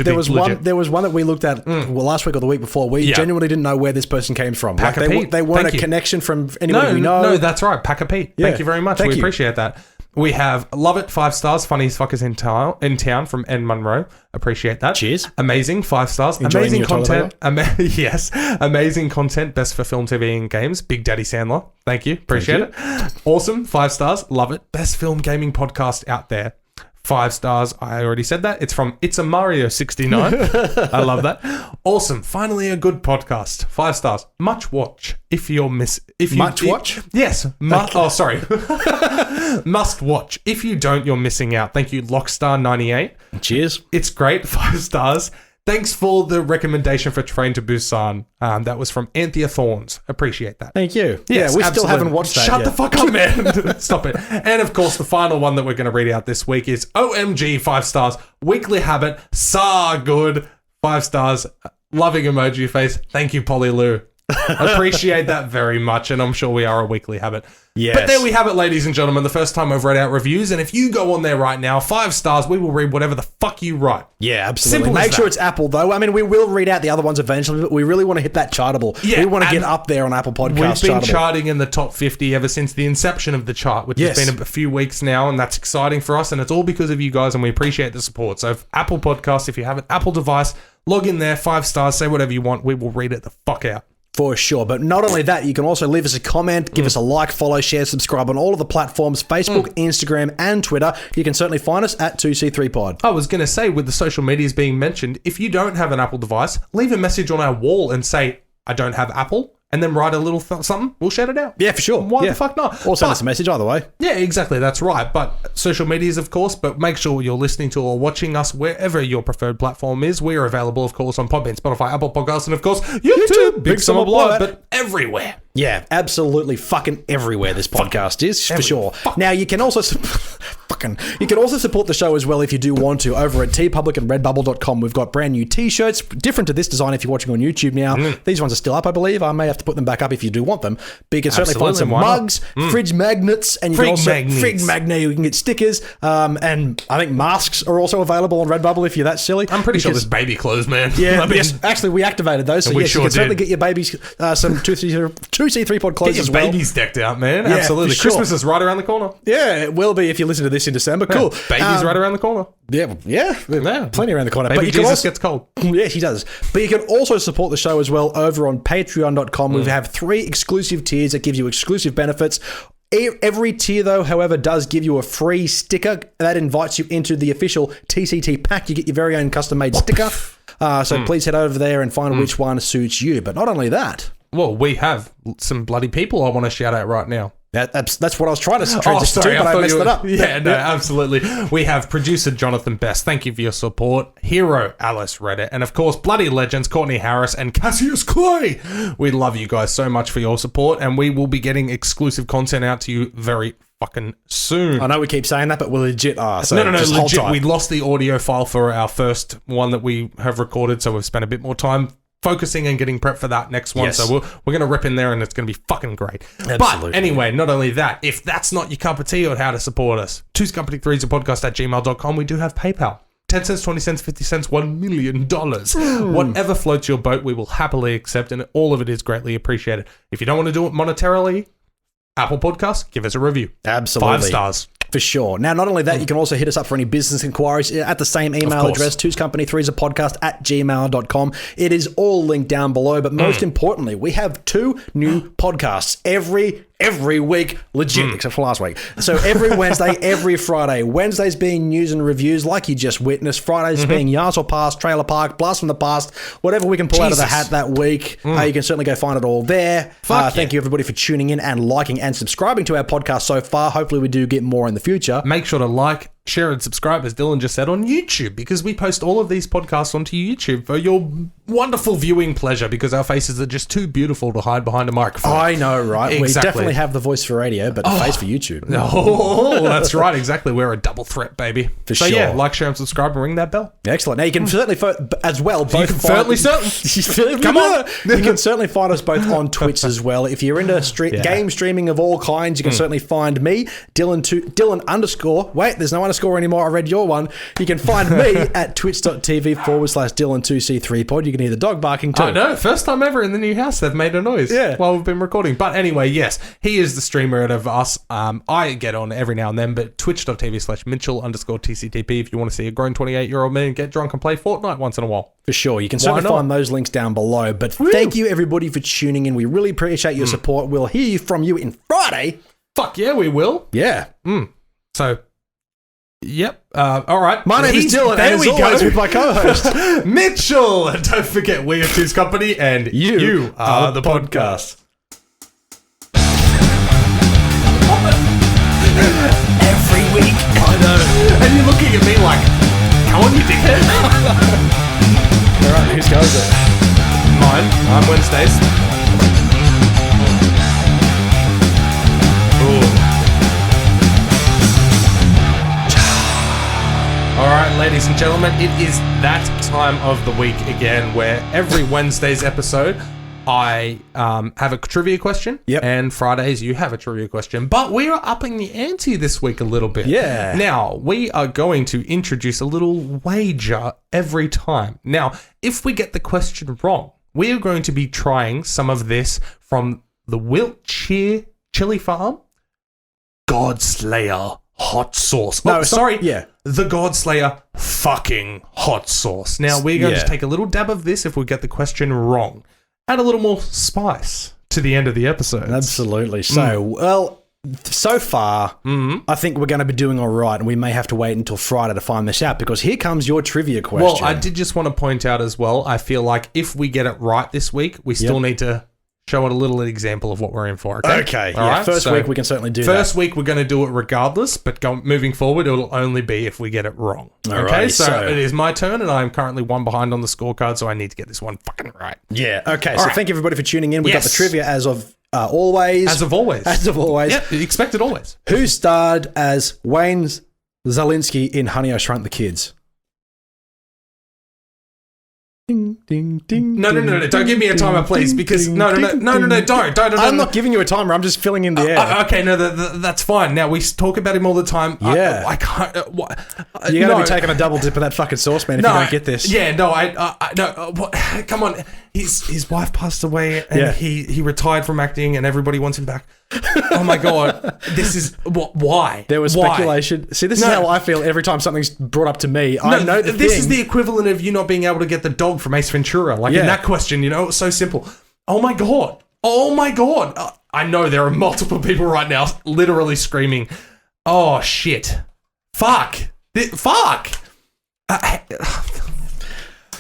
A: But there was one that we looked at last week or the week before. We genuinely didn't know where this person came from.
B: Packer Pete.
A: They weren't a connection from anybody we know.
B: No, that's right. Packer Pete. Yeah. Thank you very much. We appreciate that. We have Love It, 5 stars. Funniest fuckers in town from N Monroe. Appreciate that.
A: Cheers.
B: Amazing, 5 stars.
A: Enjoying
B: amazing content. Yes. Amazing content. Best for film, TV, and games. Big Daddy Sandler. Thank you. Appreciate it. Awesome. 5 stars. Love it. Best film gaming podcast out there. 5 stars. I already said that. It's from It's a Mario 69. I love that. Awesome. Finally, a good podcast. 5 stars. Much watch.
A: Watch?
B: Yes. Sorry. Must watch. If you don't, you're missing out. Thank you, Lockstar98.
A: Cheers.
B: It's great. 5 stars. Thanks for the recommendation for Train to Busan. That was from Anthea Thorns. Appreciate that.
A: Thank you.
B: Yes,
A: we still haven't watched that
B: Shut
A: yet.
B: the fuck up, man. Stop it. And of course, the final one that we're going to read out this week is OMG, 5 stars. Weekly Habit. So good. 5 stars. Loving emoji face. Thank you, Polly Lou. Appreciate that very much, and I'm sure we are a weekly habit.
A: Yes.
B: But there we have it, ladies and gentlemen. The first time I've read out reviews, and if you go on there right now, 5 stars, we will read whatever the fuck you write.
A: Yeah, absolutely. Make sure it's Apple, though. I mean, we will read out the other ones eventually, but we really want to hit that chartable. Yeah, we want to get up there on Apple Podcasts.
B: We've been charting in the top 50 ever since the inception of the chart, which has been a few weeks now, and that's exciting for us, and it's all because of you guys, and we appreciate the support. So Apple Podcasts, if you have an Apple device, log in there, 5 stars, say whatever you want. We will read it the fuck out.
A: For sure. But not only that, you can also leave us a comment, give us a like, follow, share, subscribe on all of the platforms, Facebook, Instagram, and Twitter. You can certainly find us at 2C3Pod.
B: I was going to say, with the social medias being mentioned, if you don't have an Apple device, leave a message on our wall and say, I don't have Apple, and then write a little something, we'll shout it out.
A: Yeah, for sure.
B: Why the fuck not?
A: Or send us a message either way.
B: Yeah, exactly. That's right. But social medias, of course, but make sure you're listening to or watching us wherever your preferred platform is. We are available, of course, on Podbean, Spotify, Apple Podcasts, and, of course, YouTube. Big Summer Blood, but everywhere.
A: Yeah, absolutely fucking everywhere this podcast is, for sure. Now, you can also you can also support the show as well if you do want to over at tpublic and redbubble.com. We've got brand new t-shirts, different to this design if you're watching on YouTube now. These ones are still up, I believe. I may have to put them back up if you do want them. But you can certainly find some mugs, fridge magnets, and you can also frig magnet. You can get stickers, and I think masks are also available on Redbubble if you're that silly.
B: I'm pretty sure there's baby clothes, man.
A: Yeah, yes. Actually, we activated those, so yes, you can certainly get your babies some 2C3 pod clothes as well.
B: Get your babies decked out, man. Yeah, absolutely. Christmas is right around the corner.
A: Yeah, it will be if you listen to this in December. Cool.
B: Baby's right around the corner.
A: Yeah, plenty around the corner.
B: Baby
A: but you
B: Jesus
A: also
B: gets cold.
A: Yeah, he does. But you can also support the show as well over on patreon.com. We have 3 exclusive tiers that give you exclusive benefits. Every tier, though, however, does give you a free sticker that invites you into the official TCT pack. You get your very own custom-made sticker. So please head over there and find which one suits you. But not only that.
B: Well, we have some bloody people I want to shout out right now.
A: That's what I was trying to transition to, but I messed it up.
B: Yeah, no, absolutely. We have producer Jonathan Best. Thank you for your support. Hero Alice Reddit. And, of course, bloody legends Courtney Harris and Cassius Clay. We love you guys so much for your support, and we will be getting exclusive content out to you very fucking soon.
A: I know we keep saying that, but we legit are. So
B: no, legit. We lost the audio file for our first one that we have recorded, so we've spent a bit more time focusing and getting prepped for that next one. Yes. So we're going to rip in there and it's going to be fucking great. Absolutely. But anyway, not only that, if that's not your cup of tea on how to support us, twoscompany3podcast@gmail.com. We do have PayPal. 10 cents, 20 cents, 50 cents, $1 million. Whatever floats your boat, we will happily accept, and all of it is greatly appreciated. If you don't want to do it monetarily, Apple Podcasts, give us a review.
A: Absolutely.
B: 5 stars.
A: For sure. Now, not only that, you can also hit us up for any business inquiries at the same email address, twoscompany3podcast@gmail.com. It is all linked down below, but most importantly, we have 2 new podcasts every week, legit, except for last week. So every Wednesday, every Friday. Wednesdays being news and reviews, like you just witnessed. Fridays being Yas or Past, Trailer Park, Blast from the Past, whatever we can pull out of the hat that week. You can certainly go find it all there. Thank you, everybody, for tuning in and liking and subscribing to our podcast so far. Hopefully, we do get more in the future.
B: Make sure to like, share, and subscribe, as Dylan just said, on YouTube, because we post all of these podcasts onto YouTube for your wonderful viewing pleasure, because our faces are just too beautiful to hide behind a microphone.
A: I know, right? Exactly. We definitely have the voice for radio, but the face for YouTube.
B: Oh, that's right. Exactly. We're a double threat, baby.
A: For sure.
B: Yeah, like, share, and subscribe, and ring that bell.
A: Excellent. Now, you can certainly, as well, both...
B: You can
A: Come on. You can certainly find us both on Twitch as well. If you're into game streaming of all kinds, you can certainly find me, Dylan_. Wait, there's no underscore anymore. I read your one. You can find me at twitch.tv/Dylan2C3pod. You can hear the dog barking too.
B: I know. First time ever in the new house they've made a noise while we've been recording. But anyway, yes, he is the streamer out of us. I get on every now and then, but twitch.tv/Mitchell_TCTP if you want to see a grown 28-year-old man get drunk and play Fortnite once in a while.
A: For sure. You can certainly find those links down below. But thank you, everybody, for tuning in. We really appreciate your support. We'll hear from you in Friday.
B: Fuck yeah, we will.
A: Yeah.
B: So... Yep. All right.
A: My name is Dylan, and as always with my co-host,
B: Mitchell. And don't forget, we are Two's Company, and you are the podcast.
A: Every week.
B: I know. And you're looking at me like, come on, you dickhead.
A: All right, whose go is it?
B: Mine. I'm Wednesdays. Ooh. All right, ladies and gentlemen, it is that time of the week again where every Wednesday's episode, I have a trivia question, and Fridays you have a trivia question. But we are upping the ante this week a little bit.
A: Yeah.
B: Now, we are going to introduce a little wager every time. Now, if we get the question wrong, we are going to be trying some of this from the Wiltshire Chili Farm Godslayer hot sauce.
A: No, sorry. Yeah.
B: The Godslayer fucking hot sauce. Now, we're going to take a little dab of this if we get the question wrong. Add a little more spice to the end of the episode.
A: Absolutely. So, well, so far, I think we're going to be doing all right, and we may have to wait until Friday to find this out, because here comes your trivia question.
B: Well, I did just want to point out as well, I feel like if we get it right this week, we still need to show it a little example of what we're in for.
A: Okay. All right? First week, we can certainly do that.
B: First week, we're going to do it regardless, but moving forward, it'll only be if we get it wrong. Okay, so it is my turn, and I'm currently one behind on the scorecard, so I need to get this one fucking right.
A: Yeah, okay. So thank you, everybody, for tuning in. We got the trivia as of always.
B: As of always.
A: Yep,
B: expected always.
A: Who starred as Wayne Zelinsky in Honey, I Shrunk the Kids? Ding, ding, ding.
B: No. Don't give me a timer, please, because no, don't.
A: I'm not giving you a timer. I'm just filling in the air.
B: Okay, no, that's fine. Now, we talk about him all the time.
A: Yeah.
B: I can't.
A: You're going to be taking a double dip of that fucking sauce, man, if you don't get this.
B: Yeah, no, come on. His wife passed away, and he retired from acting, and everybody wants him back. Oh my God. This is why?
A: There was speculation. See, this is how I feel every time something's brought up to me. I know the
B: this is the equivalent of you not being able to get the dog from Ace Ventura. Like in that question, it's so simple. Oh my God. I know there are multiple people right now literally screaming, oh shit. Fuck.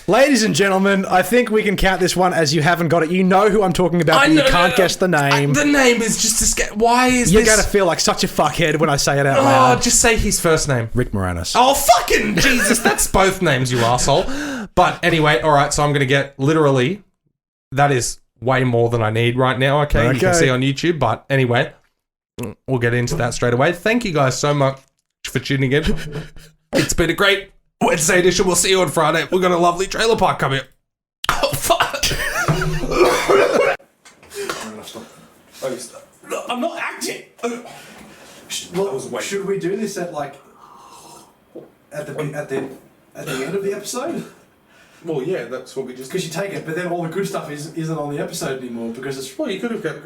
A: Ladies and gentlemen, I think we can count this one as you haven't got it. You know who I'm talking about, but you can't guess the name.
B: The name is just why is
A: You're going to feel like such a fuckhead when I say it out loud.
B: Oh, just say his first name.
A: Rick Moranis.
B: Oh, fucking Jesus. That's both names, you asshole. But anyway, all right, so I'm going to get literally, that is way more than I need right now, okay? You can see on YouTube, but anyway, we'll get into that straight away. Thank you guys so much for tuning in. It's been a great Wednesday edition. We'll see you on Friday. We've got a lovely trailer park coming. Oh, fuck. I'm not acting.
A: Should we do this at the end of the episode?
B: Well, yeah, that's what we just...
A: Because you take it, but then all the good stuff isn't on the episode anymore because it's...
B: Well, you could have kept...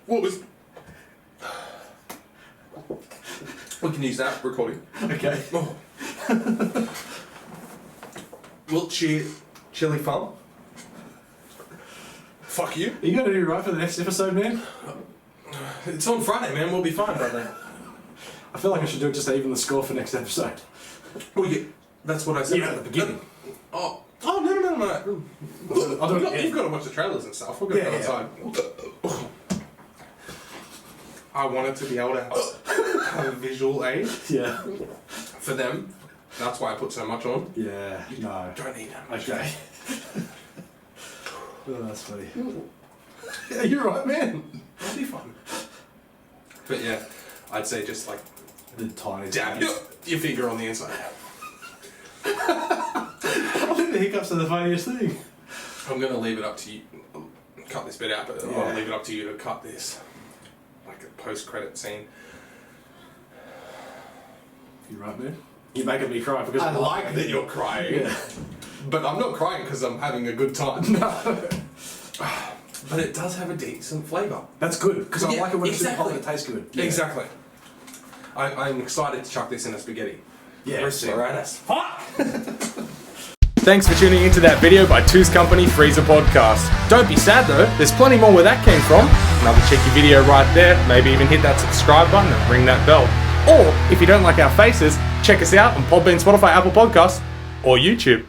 B: What was... We can use that recording.
A: Okay.
B: Oh. Wiltshire Chili Farm. Fuck you.
A: Are you going to do right for the next episode, man?
B: It's on Friday, man. We'll be fine by then.
A: I feel like I should do it just to even the score for next episode.
B: Well, that's what I said at the beginning. No. You've got to watch the trailers and stuff. We're going to go outside. I wanted to be able to have a visual aid.
A: Yeah.
B: For them. That's why I put so much on.
A: Yeah.
B: You don't need that much.
A: Okay. Oh, that's funny. Yeah, you're right, man.
B: It'll be fun. But yeah, I'd say just like
A: the tiny
B: dab your finger on the inside.
A: I think the hiccups are the funniest thing.
B: I'm going to leave it up to you. Cut this bit out, but I'll leave it up to you to cut this. Like a post-credit scene.
A: You're right, man. You're making me cry because
B: I like that you're crying. Yeah. But I'm not crying because I'm having a good time. No. But it does have a decent flavour.
A: That's good, because I like it when it's hot and it tastes good.
B: Yeah. Exactly. I'm excited to chuck this in a spaghetti.
A: Yeah.
B: Fuck!
C: Thanks for tuning into that video by Two's Company Freezer Podcast. Don't be sad though, there's plenty more where that came from. Another cheeky video right there. Maybe even hit that subscribe button and ring that bell. Or, if you don't like our faces, check us out on Podbean, Spotify, Apple Podcasts, or YouTube.